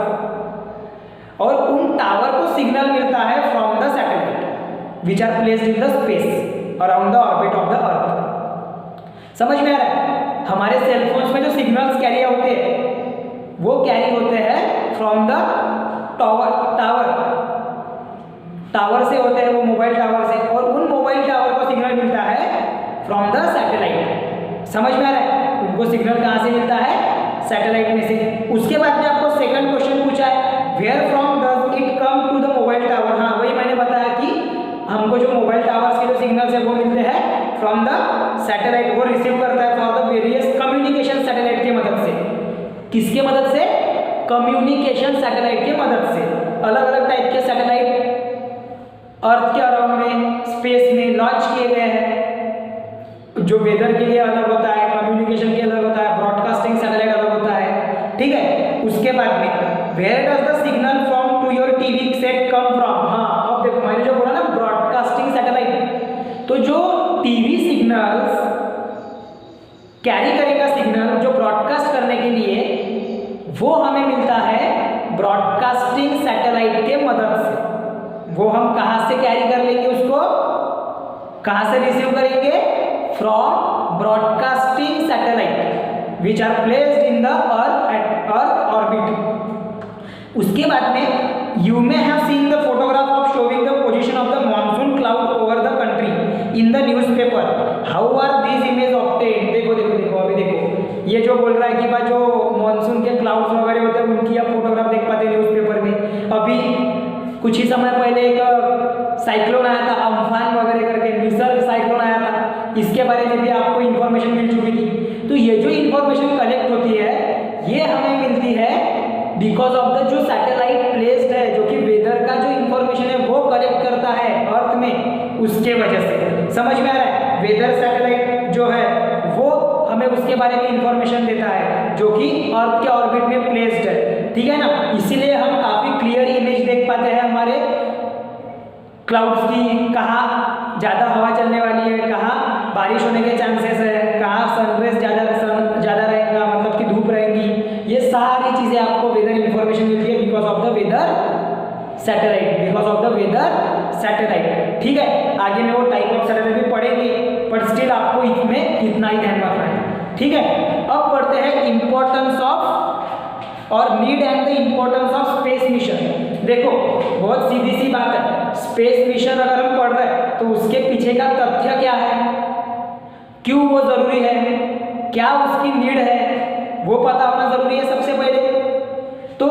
और उन टावर को सिग्नल मिलता है from the satellite which are placed in the space around the orbit of the earth. समझ में आ रहा है, हमारे सेल फोन्स में जो सिग्नल्स कैरी होते हैं वो कैरी होते हैं फ्रॉम द टावर से होते हैं, वो मोबाइल टावर से, और उन मोबाइल टावर को सिग्नल मिलता है फ्रॉम द सैटेलाइट। समझ में आ रहा है, उनको सिग्नल कहाँ से मिलता है, सैटेलाइट में से। उसके बाद में आपको सेकंड क्वेश्चन पूछा है, where from does it come to the mobile tower. हाँ वही मैंने बताया कि हमको जो मोबाइल टावर्स के जो सिग्नल्स है वो मिलते हैं फ्रॉम द सैटेलाइट, वो रिसीव करता है for the various communication satellite की मदद से। किसके मदद से, कम्युनिकेशन सैटेलाइट की मदद से। अलग अलग टाइप के सैटेलाइट अर्थ के अराउंड में स्पेस में लॉन्च किए गए हैं, जो वेदर के लिए अलग होता है, कम्युनिकेशन के अलग होता है, ब्रॉडकास्टिंग सैटेलाइट अलग होता है, ठीक है। उसके बाद में where does the signal from to your TV set come from. हाँ अब देखो मैंने जो बोला ना ब्रॉडकास्टिंग सैटेलाइट, तो जो टीवी सिग्नल्स कैरी करेगा, सिग्नल जो ब्रॉडकास्ट करने के लिए, वो हमें मिलता है ब्रॉडकास्टिंग सैटेलाइट के मदद से। वो हम कहाँ से कैरी कर लेंगे, उसको कहाँ से रिसीव करेंगे, from broadcasting satellite which are placed in the earth orbit. उसके बाद में you may have seen the photograph of showing the position of the monsoon cloud over the country in the newspaper, how are these image obtained. देखो देखो देखो अभी देखो, ये जो बोल रहा है कि भाई जो मॉनसून के क्लाउड्स वगैरह होते हैं उनकी आप फोटोग्राफ देख पाते हैं न्यूज़पेपर में। अभी कुछ ही समय पहले एक साइक्लोन आया था, अम्फान वगैरह करके निसर्ग साइक्लोन आया था, इसके बारे में भी आपको इन्फॉर्मेशन मिल चुकी थी। तो ये जो इन्फॉर्मेशन कलेक्ट होती है ये हमें मिलती है बिकॉज ऑफ द जो सैटेलाइट प्लेस्ड है, जो कि वेदर का जो इन्फॉर्मेशन है वो कलेक्ट करता है अर्थ में, उसके वजह से। समझ में आ रहा है, वेदर सैटेलाइट जो है वो हमें उसके बारे में इंफॉर्मेशन देता है जो कि अर्थ के ऑर्बिट में प्लेस्ड है, ठीक है ना। इसीलिए हम काफी क्लियर इमेज देख पाते हैं हमारे क्लाउड्स की, कहाँ ज़्यादा हवा चलने वाली है, कहाँ बारिश होने के चांसेस है, कहाँ सनरेज ज़्यादा रहेगा, मतलब कि धूप रहेंगी। ये सारी चीज़ें आपको वेदर इंफॉर्मेशन मिलती है because of the weather satellite, because of the weather satellite, ठीक है। आगे में वो टाइप ऑफ सैटेलाइट भी पढ़ेंगे, बट स्टिल आपको इसमें इतना ही ध्यान रखना है, ठीक है। अब पढ़ते हैं इंपॉर्टेंस ऑफ और need and the importance of बहुत सीधी सी बात है, स्पेस मिशन अगर हम पढ़ रहे हैं तो उसके पीछे का तथ्य क्या है, क्यों वो जरूरी है, क्या उसकी नीड है, वो पता होना जरूरी है सबसे पहले। तो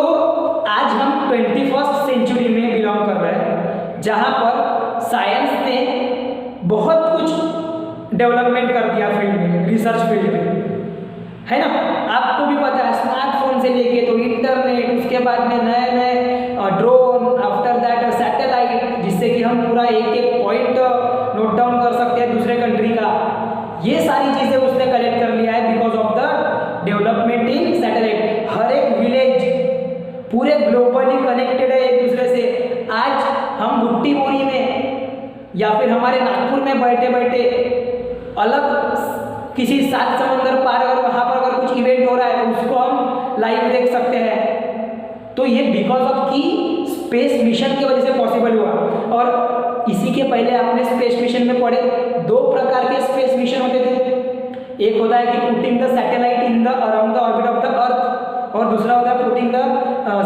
आज हम 21st सेंचुरी में बिलोंग कर रहे हैं, जहां पर साइंस ने बहुत कुछ डेवलपमेंट कर दिया फील्ड में, रिसर्च फील्ड में, है ना। आपको भी पता है, स्मार्टफोन से लेके तो इंटरनेट, उसके बाद में नए नए ड्रोन, आफ्टर दैट सैटेलाइट, जिससे कि हम पूरा एक एक पॉइंट नोट डाउन कर सकते हैं दूसरे कंट्री का। ये सारी चीजें उसने कलेक्ट कर लिया है because of the development in satellite. हर एक विलेज पूरे ग्लोबली कनेक्टेड है एक दूसरे से। आज हम बुट्टीबोरी में या फिर हमारे नागपुर में बैठे बैठे अलग किसी 7 समंदर पार अगर वहाँ पर अगर कुछ इवेंट हो रहा है तो उसको हम लाइव देख सकते हैं। तो ये बिकॉज ऑफ की स्पेस मिशन की वजह से पॉसिबल हुआ। और इसी के पहले आपने स्पेस मिशन में पढ़े 2 प्रकार के स्पेस मिशन होते थे। एक होता है कि putting the satellite in the around the orbit of the earth, और दूसरा होता है putting the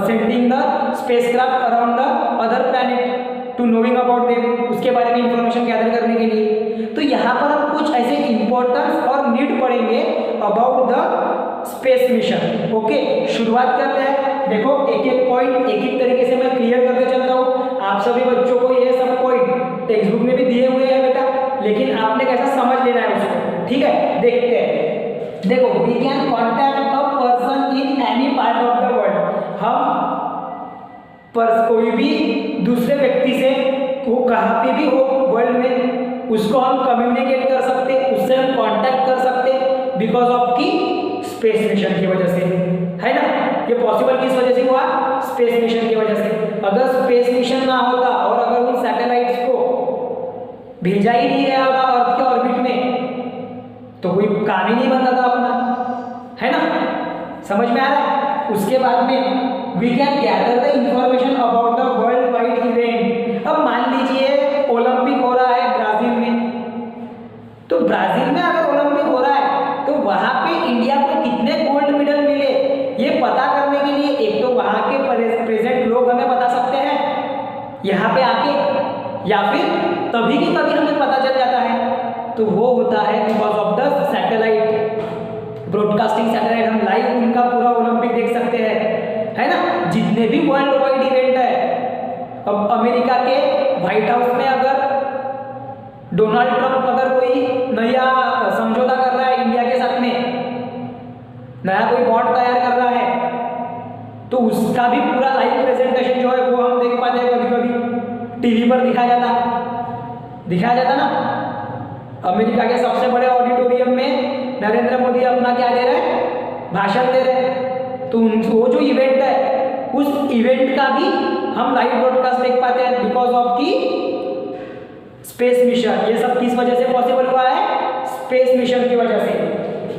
sending the spacecraft around the other planet to knowing about them, उसके बारे में इंफॉर्मेशन गैदर करने के लिए। तो यहाँ पर हम कुछ ऐसे इंपॉर्टेंस और नीड पढ़ेंगे about the space mission. Okay, शुरुआत करते हैं। देखो एक एक पॉइंट एक एक तरीके से मैं क्लियर करके चलता हूँ। आप सभी बच्चों को ये सब पॉइंट टेक्स्ट बुक में भी दिए हुए हैं बेटा, लेकिन आपने कैसा समझ लेना है उसको, ठीक है। देखते हैं। देखो, we can contact a person in any part of the world. हम कोई भी दूसरे व्यक्ति से, वो कहाँ पे भी हो वर्ल्ड में, उसको हम कम्युनिकेट कर सकते, उससे हम कांटेक्ट कर सकते बिकॉज ऑफ की स्पेस मिशन की वजह से, है ना। ये पॉसिबल किस वजह से हुआ? स्पेस मिशन की वजह से। अगर स्पेस मिशन ना होता और अगर उन सैटेलाइट्स को भेजा ही नहीं गया होता अर्थ के ऑर्बिट में, तो कोई काम ही नहीं बनता था अपना, है ना। समझ में आ रहा है? उसके बाद में we can gather the information about the world wide event. अब मान लीजिए ओलंपिक हो रहा है ब्राजील में, तो ब्राजील में अगर ओलंपिक हो रहा है तो वहां पे इंडिया को कितने गोल्ड मेडल मिले, ये पता करने के लिए एक तो वहां के प्रेजेंट लोग हमें बता सकते हैं यहाँ पे आके, या फिर तभी की तभी हमें पता चल जाता है। तो वो होता है because of the satellite, broadcasting satellite. हम लाइव उनका पूरा ओलंपिक देख सकते हैं, है ना। जितने भी वर्ल्ड वाइड इवेंट है, अब अमेरिका के व्हाइट हाउस में अगर डोनाल्ड ट्रंप अगर कोई नया समझौता कर रहा है इंडिया के साथ में, नया कोई बॉन्ड तैयार कर रहा है, तो उसका भी पूरा लाइव प्रेजेंटेशन जो है वो हम देख पाते हैं। कभी कभी टीवी पर दिखाया जाता ना। अमेरिका के सबसे बड़े ऑडिटोरियम में नरेंद्र मोदी अपना क्या दे रहे हैं? भाषण दे रहे हैं। तो वो जो इवेंट है, उस इवेंट का भी हम लाइव ब्रॉडकास्ट देख पाते हैं बिकॉज ऑफ की स्पेस मिशन। ये सब किस वजह से पॉसिबल हुआ है? स्पेस मिशन की वजह से।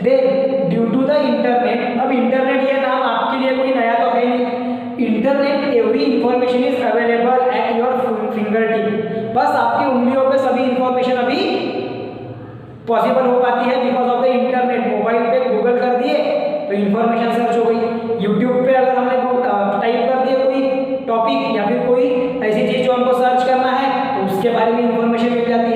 Then due to the internet. अब इंटरनेट ये नाम आपके लिए कोई नया तो है नहीं। Internet, every information is available at your finger tip. बस आपकी उंगलियों पे सभी इंफॉर्मेशन अभी पॉसिबल हो पाती है because of the internet. Mobile पे गूगल कर दिए तो इंफॉर्मेशन सर्च हो गई। यूट्यूब पे अगर हमने टाइप कर दिया कोई टॉपिक या फिर कोई ऐसी चीज जो हमको सर्च करना है, तो उसके बारे में इंफॉर्मेशन मिल जाती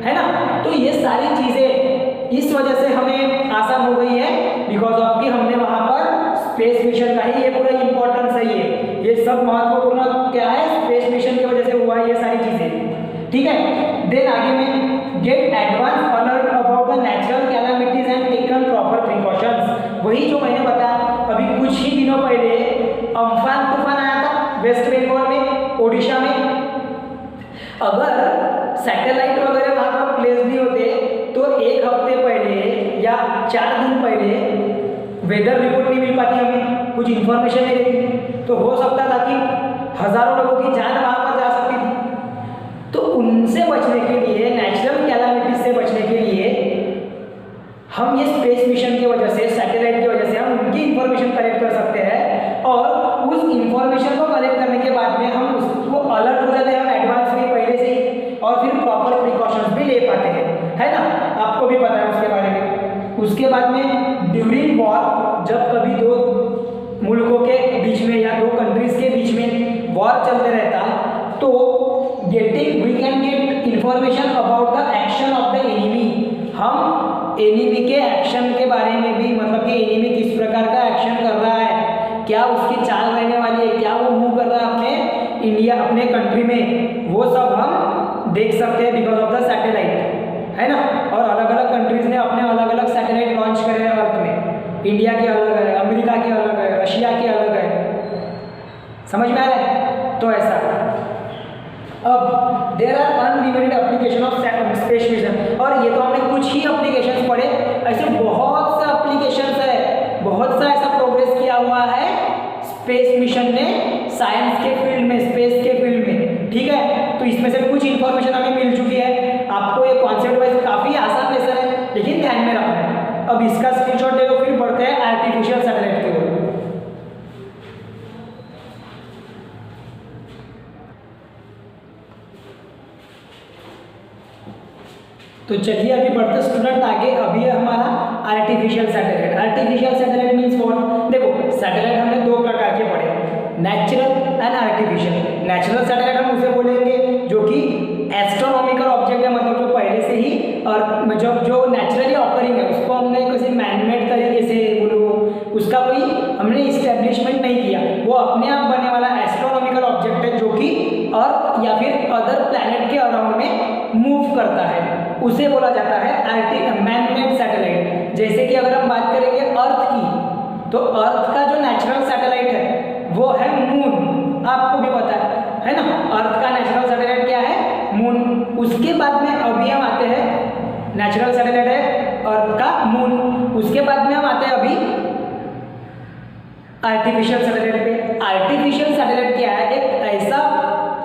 है ना। तो ये सारी चीजें इस वजह से हमें आसान हो गई है बिकॉज ऑफ कि हमने वहां पर स्पेस मिशन का ही ये पूरा इंपॉर्टेंस है। ये सब महत्वपूर्ण क्या है? स्पेस मिशन की वजह से हुआ है ये सारी चीजें, ठीक है। देन आगे में gate advance alert about the natural calamities and taken proper precautions. वही जो मैंने बताया अभी कुछ ही दिनों पहले अम्फान तूफान आया था वेस्ट बंगाल में, ओडिशा में। अगर सैटेलाइट वगैरह वहां पर प्लेस नहीं होते तो 1 हफ्ते पहले या 4 दिन पहले वेदर रिपोर्ट नहीं मिल पाती, हमें कुछ इन्फॉर्मेशन नहीं देती। तो हो सकता था कि हजारों लोगों की जान वहां पर जा सकती थी। तो उनसे बचने के लिए, नेचुरल कैलामिटीज से बचने के लिए हम ये स्पेस मिशन की वजह से, सैटेलाइट की वजह से हम उनकी इंफॉर्मेशन कलेक्ट कर सकते हैं। और उस इंफॉर्मेशन को कलेक्ट करने के बाद में हम उसको अलर्ट हो जाते हैं एडवांस में पहले से ही, और फिर प्रॉपर प्रिकॉशंस भी ले पाते हैं, है ना। आपको भी पता है उसके बारे में। उसके बाद में ड्यूरिंग वॉर, जब कभी 2 मुल्कों के बीच में या 2 कंट्रीज के बीच में वॉर चलते रहता हम एनिमी के एक्शन के बारे में भी, मतलब कि एनिमी किस प्रकार का एक्शन कर रहा है, क्या उसकी चाल रहने वाली है, क्या वो मूव कर रहा है अपने इंडिया, अपने कंट्री में, वो सब हम देख सकते हैं बिकॉज ऑफ द सैटेलाइट, है ना। और अलग अलग कंट्रीज ने अपने अलग अलग सैटेलाइट लॉन्च करे हैं अर्थ में। इंडिया के अलग है, अमेरिका के अलग है, रशिया के अलग है। समझ में आ रहा है? तो ऐसा अब there are unlimited application of space mission, और ये तो हमने कुछ ही एप्लीकेशंस पढ़े, ऐसे बहुत से एप्लीकेशंस है, बहुत सा ऐसा प्रोग्रेस किया हुआ है स्पेस मिशन ने साइंस के फील्ड में, स्पेस के फील्ड में, ठीक है। तो इसमें से कुछ इन्फॉर्मेशन हमें मिल चुकी है। आपको ये कॉन्सेप्ट वाइज काफ़ी आसान लेसन है, लेकिन ध्यान में रखना है। अब इसका स्क्रीनशॉट ले लो, फिर बढ़ते हैं आर्टिफिशियल सैटेलाइट की ओर। तो चलिए अभी बढ़ते स्टूडेंट आगे। अभी है हमारा artificial satellite. Artificial satellite means what? देखो सैटेलाइट हमने दो प्रकार के पढ़े, natural and artificial. Natural satellite हम उसे बोलेंगे जो कि एस्ट्रोनॉमिकल ऑब्जेक्ट है, मतलब जो पहले से ही, और जो नेचुरली ऑकरिंग है उसको हमने किसी मैनमेड तरीके से बोलो, उसका कोई हमने इस्टेब्लिशमेंट नहीं किया, वो अपने आप बनने वाला एस्ट्रोनॉमिकल ऑब्जेक्ट है जो कि अर्थ या फिर अदर प्लैनेट के अराउंड में मूव करता है, उसे बोला जाता है मैनमेड सैटेलाइट। जैसे कि अगर हम बात करेंगे अर्थ की, तो अर्थ का जो नेचुरल सैटेलाइट है वो है मून, आपको भी पता है ना। अर्थ का नेचुरल सैटेलाइट क्या है? मून। उसके बाद में अभी हम आते हैं, नेचुरल सैटेलाइट है अर्थ का मून, उसके बाद में हम आते हैं अभी आर्टिफिशियल सैटेलाइट पे। आर्टिफिशियल सैटेलाइट क्या है?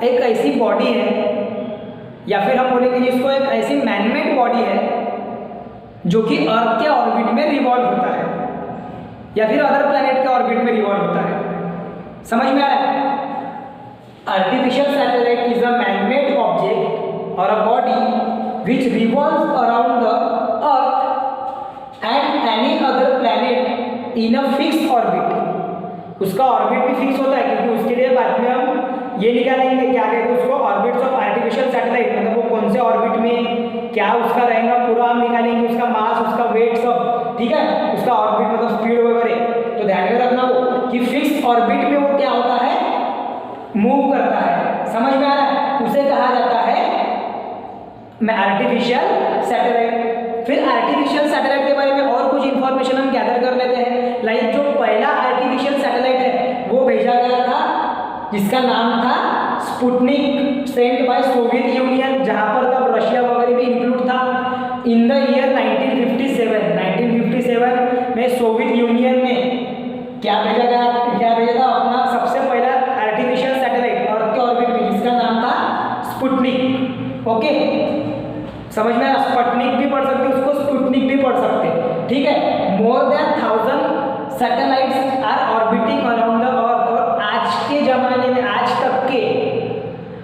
एक ऐसी बॉडी है, या फिर हम बोलेंगे जिसको एक ऐसी मैनमेड बॉडी है जो कि अर्थ के ऑर्बिट में रिवॉल्व होता है, या फिर अदर प्लैनेट के ऑर्बिट में रिवॉल्व होता है। समझ में आ रहा है? Artificial satellite is a manmade object और a body which revolves around the earth and any other planet in a fix orbit. उसका ऑर्बिट भी फिक्स होता है, क्योंकि उसके लिए बाद में हम ये निकालेंगे, क्या कहते हैं उसको, ऑर्बिट्स ऑफ आर्टिफिशियल सैटेलाइट, मतलब वो कौन से ऑर्बिट में क्या उसका रहेगा पूरा हम निकालेंगे, उसका मास, उसका वेट सब, ठीक है, उसका ऑर्बिट मतलब स्पीड वगैरह। तो ध्यान में रखना वो कि फिक्स ऑर्बिट में वो क्या होता है, मूव करता है। समझ में आ रहा है? उसे कहा जाता है आर्टिफिशियल सैटेलाइट। फिर आर्टिफिशियल सैटेलाइट के बारे में और कुछ इंफॉर्मेशन हम गैदर कर लेते हैं। लाइक जो पहला आर्टिफिशियल सैटेलाइट है वो भेजा गया था जिसका नाम था Sputnik, sent by Soviet union, जहां पर तब रशिया वगैरह भी इंक्लूड था। इन द ईयर 1957 में सोवियत यूनियन ने क्या भेजा था अपना सबसे पहला आर्टिफिशियल सैटेलाइट अर्थ के ऑर्बिट में, जिसका नाम था स्पुतनिक। ओके, समझ में आया? स्पुतनिक भी पढ़ सकते, उसको स्पुतनिक भी पढ़ सकते, ठीक है। More than 1000 satellites are orbiting around the earth, और आज के जमाने में,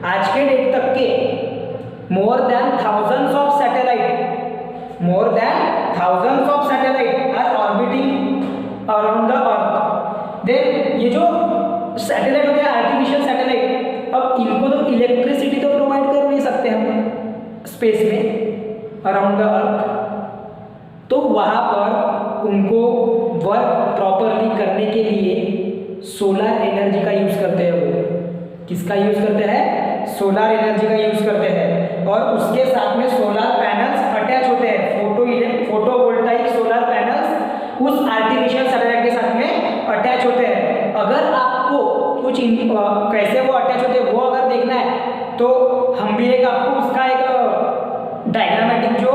आज के डेट तक के more than thousands of satellite are orbiting around the earth. Then ये जो सैटेलाइट होते हैं आर्टिफिशियल सैटेलाइट, अब इनको तो इलेक्ट्रिसिटी तो प्रोवाइड कर नहीं सकते हम स्पेस में अराउंड द अर्थ, तो वहाँ पर उनको वर्क प्रॉपरली करने के लिए सोलर एनर्जी का यूज़ करते हैं। वो किसका यूज़ करते हैं? सोलर एनर्जी का यूज़ करते हैं, और उसके साथ में सोलर पैनल्स अटैच होते हैं, फोटोवोल्टाइक सोलर पैनल्स उस आर्टिफिशियल सैटेलाइट के साथ में अटैच होते हैं। अगर आपको कुछ कैसे वो अटैच होते हैं वो अगर देखना है तो हम भी एक आपको उसका एक डायग्रामेटिक जो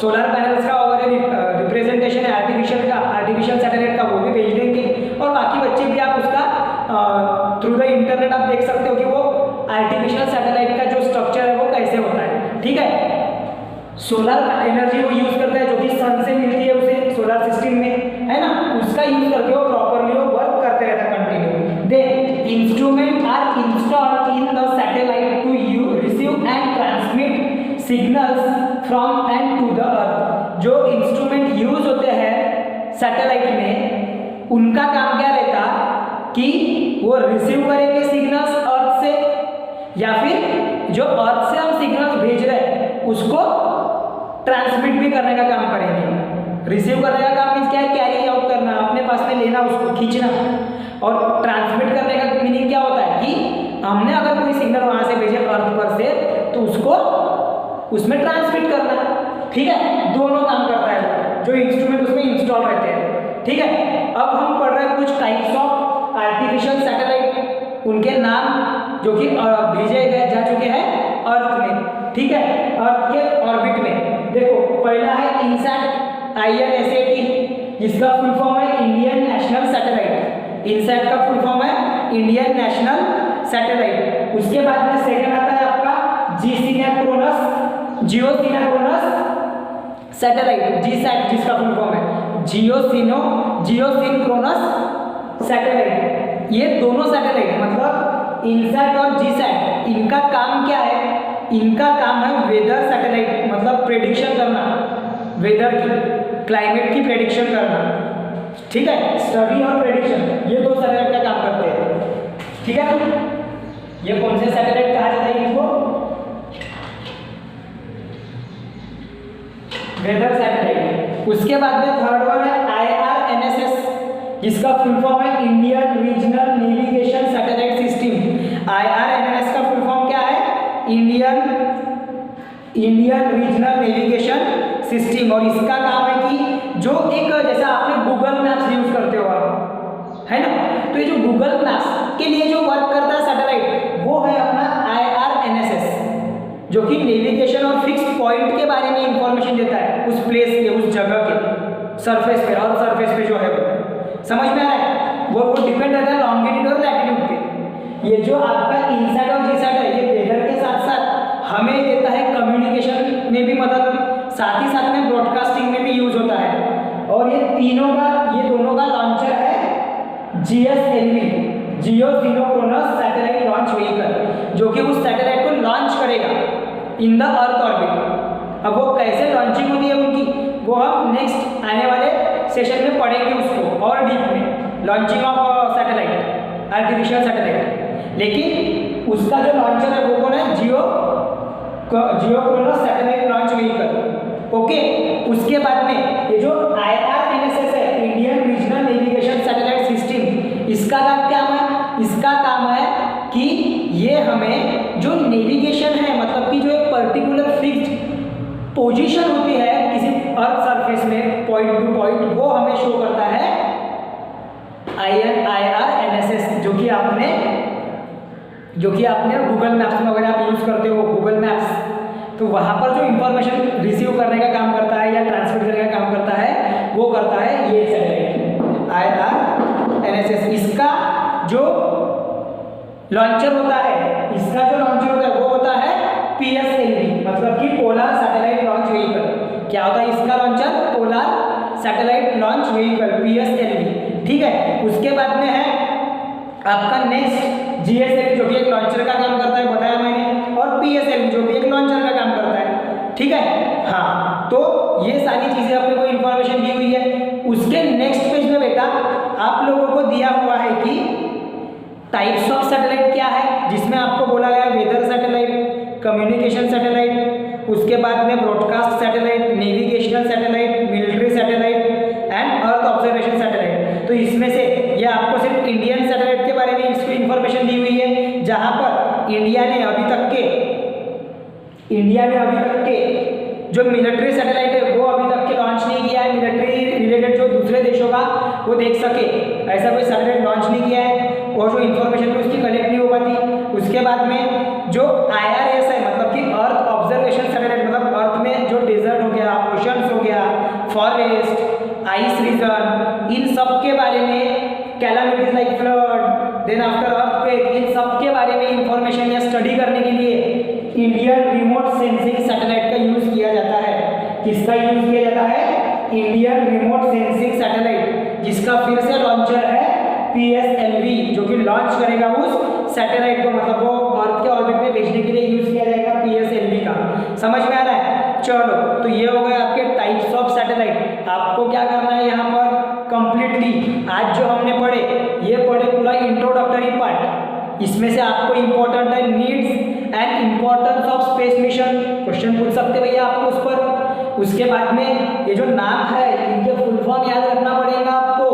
सोलर पैनल्स का वगैरह रिप्रेजेंटेशन है आर्टिफिशियल सैटेलाइट का, वो भी भेज देंगे। और बाकी बच्चे भी आप उसका थ्रू द इंटरनेट आप देख सकते हो कि वो आर्टिफिशियल सैटेलाइट का जो स्ट्रक्चर है वो कैसे होता है, ठीक है। सोलर एनर्जी वो यूज़ करता है जो कि सन से मिलती है उसे सोलर सिस्टम में, है ना, उसका यूज़ करके वो प्रॉपरली वो वर्क करते रहता है continue. Then instrument are installed in the satellite to receive and transmit signals from and to the earth. जो इंस्ट्रूमेंट यूज होते हैं सैटेलाइट में, उनका काम क्या रहता कि वो रिसीव करेंगे सिग्नल्स अर्थ से, या फिर जो अर्थ से हम सिग्नल्स भेज रहे हैं उसको ट्रांसमिट भी करने का काम करेंगे। रिसीव करने का काम मीन्स क्या है, कैरी आउट करना, अपने पास में लेना, उसको खींचना। और ट्रांसमिट करने का मीनिंग क्या होता है कि हमने अगर कोई सिग्नल वहां से भेजे अर्थ पर से तो उसको उसमें ट्रांसमिट करना। ठीक है, दोनों काम करता है जो इंस्ट्रूमेंट उसमें इंस्टॉल रहते हैं। ठीक है, अब हम पढ़ रहे हैं कुछ टाइप्स ऑफ आर्टिफिशियल सैटेलाइट, उनके नाम जो कि भेजे गए जा चुके हैं अर्थ में। ठीक है, अर्थ के ऑर्बिट में। देखो पहला है इनसैट INSAT, जिसका फुल फॉर्म है इंडियन नेशनल सैटेलाइट। इनसैट का फुल फॉर्म है इंडियन नेशनल सैटेलाइट। उसके बाद में सेकंड आता है आपका जियोसिन्क्रोनस सैटेलाइट, जीसैट, जिसका फुल फॉर्म है जियोसिन्क्रोनस सैटेलाइट। ये दोनों सैटेलाइट मतलब इनसैट और जीसैट, इनका काम क्या है? इनका काम है वेदर सैटेलाइट, मतलब प्रेडिक्शन करना, वेदर की, क्लाइमेट की प्रेडिक्शन करना। ठीक है, स्टडी और प्रेडिक्शन, ये दो सैटेलाइट का काम करते हैं। ठीक है, ये कौन से सैटेलाइट कहा जाता है इनको? Weather satellite. उसके बाद में थर्ड वन है IRNSS, जिसका फुल फॉर्म है Indian regional navigation satellite system. IRNSS का फुल फॉर्म क्या है? Indian regional navigation system. और इसका काम है कि जो एक, जैसा आपने गूगल मैप्स यूज करते हो आप, है ना, तो ये जो गूगल मैप्स के लिए जो वर्क करता है सैटेलाइट, वो है अपना IRNSS, जो कि नेविगेशन और फिक्स्ड पॉइंट के बारे में इंफॉर्मेशन देता है, उस प्लेस के, उस जगह के सरफेस पे, और सरफेस पे जो है वो समझ में आ रहा है, वो डिपेंड रहता है लॉन्गिट्यूड और लैटिट्यूड पे। ये जो आपका इनसैट और जीसैट है, ये वेदर के साथ साथ हमें देता है कम्युनिकेशन में भी मदद, साथ ही साथ में ब्रॉडकास्टिंग में भी यूज होता है। और ये तीनों का, ये दोनों का लॉन्चर है GSLV, जियोसिन्क्रोनस सैटेलाइट लॉन्च व्हीकल, जो कि उस सैटेलाइट को लॉन्च करेगा इन द अर्थ ऑर्बिट। अब वो कैसे लॉन्चिंग होती है उनकी, वो हम नेक्स्ट आने वाले सेशन में पढ़ेंगे उसको और डीप में, launching of satellite, artificial satellite. लेकिन उसका जो लॉन्चर है वो कौन है? जियोक्रोनस सैटेलाइट लॉन्च व्हीकल। ओके, उसके बाद में ये जो IRNSS है, Indian regional navigation satellite system, इसका काम क्या है? इसका काम है कि ये हमें जो नेविगेशन है, मतलब कि जो एक पर्टिकुलर फिक्स्ड पोजीशन होती है किसी अर्थ सरफेस में पॉइंट टू पॉइंट, वो हमें शो करता है IRNSS, जो कि आपने गूगल मैप्स में वगैरह आप यूज करते हो, गूगल मैप्स, तो वहाँ पर जो इंफॉर्मेशन रिसीव करने का काम करता है या ट्रांसमिट करने का काम करता है, वो करता है ये सैटेलाइट IRNSS। इसका जो लॉन्चर होता है, वो होता है PSLV, मतलब कि पोलर सैटेलाइट लॉन्च व्हीकल। क्या होता है इसका launcher? Polar satellite launch vehicle, PSLV। ठीक है, उसके बाद में है आपका नेक्स्ट GSLV, जो कि एक लॉन्चर का काम करता है, बताया मैंने, और PSLV जो कि एक लॉन्चर का काम करता है। ठीक है, हाँ, तो ये सारी चीजें अपने को इंफॉर्मेशन दी हुई है। उसके नेक्स्ट पेज में बेटा आप लोगों को दिया हुआ है कि टाइप्स ऑफ सैटेलाइट क्या है, जिसमें आपको बोला गया वेदर सैटेलाइट, कम्युनिकेशन सैटेलाइट, उसके बाद में broadcast satellite, navigational satellite, military satellite and earth observation satellite. तो इसमें से ये आपको सिर्फ इंडियन सैटेलाइट के बारे में इसकी इंफॉर्मेशन दी हुई है, जहां पर इंडिया ने अभी तक के जो मिलिट्री सैटेलाइट है वो अभी तक के लॉन्च नहीं किया है। मिलिट्री रिलेटेड जो दूसरे देशों का वो देख सके, ऐसा कोई सैटेलाइट लॉन्च नहीं किया है, और जो इंफॉर्मेशन भी उसकी कलेक्ट नहीं हो पाती। उसके बाद में जो IRS है, मतलब कि अर्थ ऑब्जर्वेशन सैटेलाइट, मतलब अर्थ में जो डेजर्ट हो गया, ओशंस हो गया, फॉरेस्ट, आइस रीजन, इन सब के बारे में, calamities like flood, then after earthquake, इन सब के बारे में इंफॉर्मेशन या स्टडी करने के लिए इंडियन रिमोट सेंसिंग सैटेलाइट का यूज किया जाता है। किसका यूज किया जाता है? इंडियन रिमोट सेंसिंग सैटेलाइट, जिसका फिर से लॉन्चर है PSLV, जो कि लॉन्च करेगा उस सैटेलाइट को, मतलब वो अर्थ के ऑर्बिट में भेजने के लिए यूज किया जाएगा PSLV का। समझ में आ रहा है? चलो, तो ये हो गए आपके टाइप्स ऑफ सैटेलाइट। आपको क्या करना है यहाँ पर कंप्लीटली, आज जो हमने पढ़े, ये पढ़े पूरा इंट्रोडक्टरी पार्ट। इसमें से आपको इंपॉर्टेंट है needs and importance of space mission, question पूछ सकते भैया आपको उस पर। उसके बाद में ये जो नाम है इनके फुल फॉर्म याद रखना पड़ेगा आपको,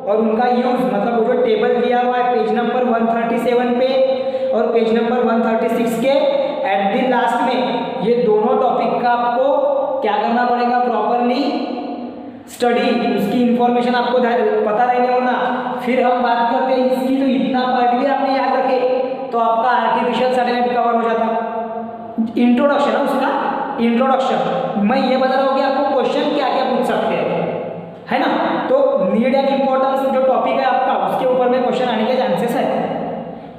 और उनका यूज मतलब वो जो टेबल दिया हुआ है पेज नंबर 137 पे और पेज नंबर 136 के एट द लास्ट में ये दोनों टॉपिक का आपको क्या करना पड़ेगा, प्रॉपरली स्टडी, उसकी इंफॉर्मेशन आपको पता रहने होना। फिर हम बात करते हैं इसकी, तो इतना पार्ट भी आपने याद रखे तो आपका आर्टिफिशियल सैटेलाइट कवर हो जाता। इंट्रोडक्शन है उसका, इंट्रोडक्शन मैं ये बता रहा हूँ कि आपको क्वेश्चन क्या क्या पूछ सकते हैं, है ना। तो नीड एंड इम्पोर्टेंस जो टॉपिक है आपका उसके ऊपर में क्वेश्चन आने के चांसेस है।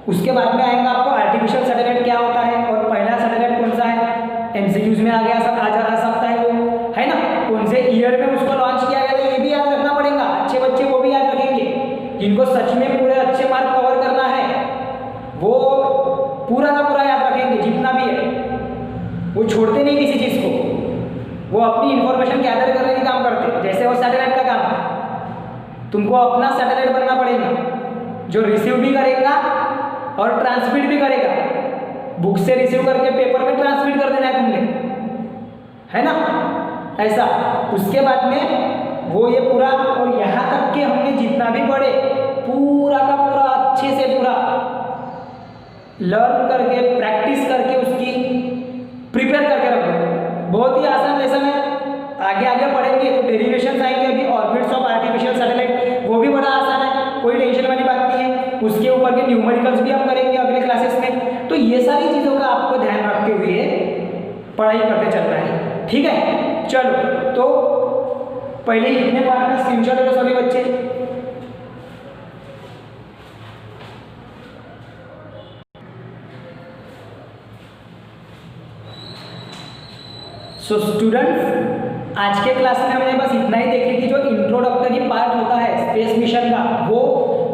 उसके बाद में आएगा आपको आर्टिफिशियल सैटेलाइट क्या होता है और पहला सैटेलाइट कौन सा है, एमसीक्यूज में आ जा सकता है वो, है ना। कौन से ईयर में उसको लॉन्च किया गया था ये भी याद रखना पड़ेगा। अच्छे बच्चे वो भी याद रखेंगे, जिनको सच में पूरे अच्छे मार्क कवर करना है वो पूरा का पूरा याद रखेंगे, जितना भी है वो छोड़ते नहीं किसी चीज़ को, वो अपनी इंफॉर्मेशन गैदर करने का काम करते हैं। जैसे वो सैटेलाइट का काम है, तुमको अपना सैटेलाइट बनना पड़ेगा जो रिसीव भी करेगा और ट्रांसमिट भी करेगा। बुक से रिसीव करके पेपर में ट्रांसमिट कर देना है तुमने, है ना, ऐसा। उसके बाद में वो ये पूरा और यहाँ तक के हमने जितना भी पढ़े पूरा का पूरा अच्छे से पूरा लर्न करके प्रैक्टिस करके उसकी प्रिपेयर करके रखो। बहुत ही आसान लेसन है, आगे आगे पढ़ेंगे तो डेरिवेशंस आएंगे। अभी ऑर्बिट्स ऑफ आर्टिफिशियल सैटेलाइट वो भी बड़ा आसान है, कोई टेंशन वाली बात नहीं है। उसके ऊपर के न्यूमेरिकल्स भी हम करेंगे अगले क्लासेस में। तो ये सारी चीज़ों का आपको ध्यान रखते हुए पढ़ाई करते चलना है, ठीक है। चलो तो पहले इतने पार्ट का स्क्रीनशॉट लो सभी बच्चे। सो स्टूडेंट्स आज के क्लास में हमने बस इतना ही देखे कि जो इंट्रोडक्टरी पार्ट होता है स्पेस मिशन का वो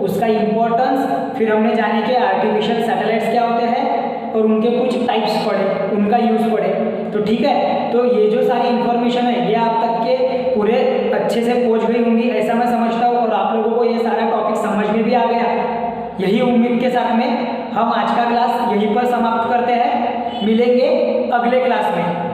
उसका इम्पोर्टेंस, फिर हमने जाने के आर्टिफिशियल सैटेलाइट्स क्या होते हैं और उनके कुछ टाइप्स पढ़े, उनका यूज़ पढ़े। तो ठीक है, तो ये जो सारी इन्फॉर्मेशन है ये आप तक के पूरे अच्छे से पहुंच गई होंगी ऐसा मैं समझता हूँ, और आप लोगों को ये सारा टॉपिक समझ में भी आ गया। यही उम्मीद के साथ में हम आज का क्लास यहीं पर समाप्त करते हैं, मिलेंगे अगले क्लास में।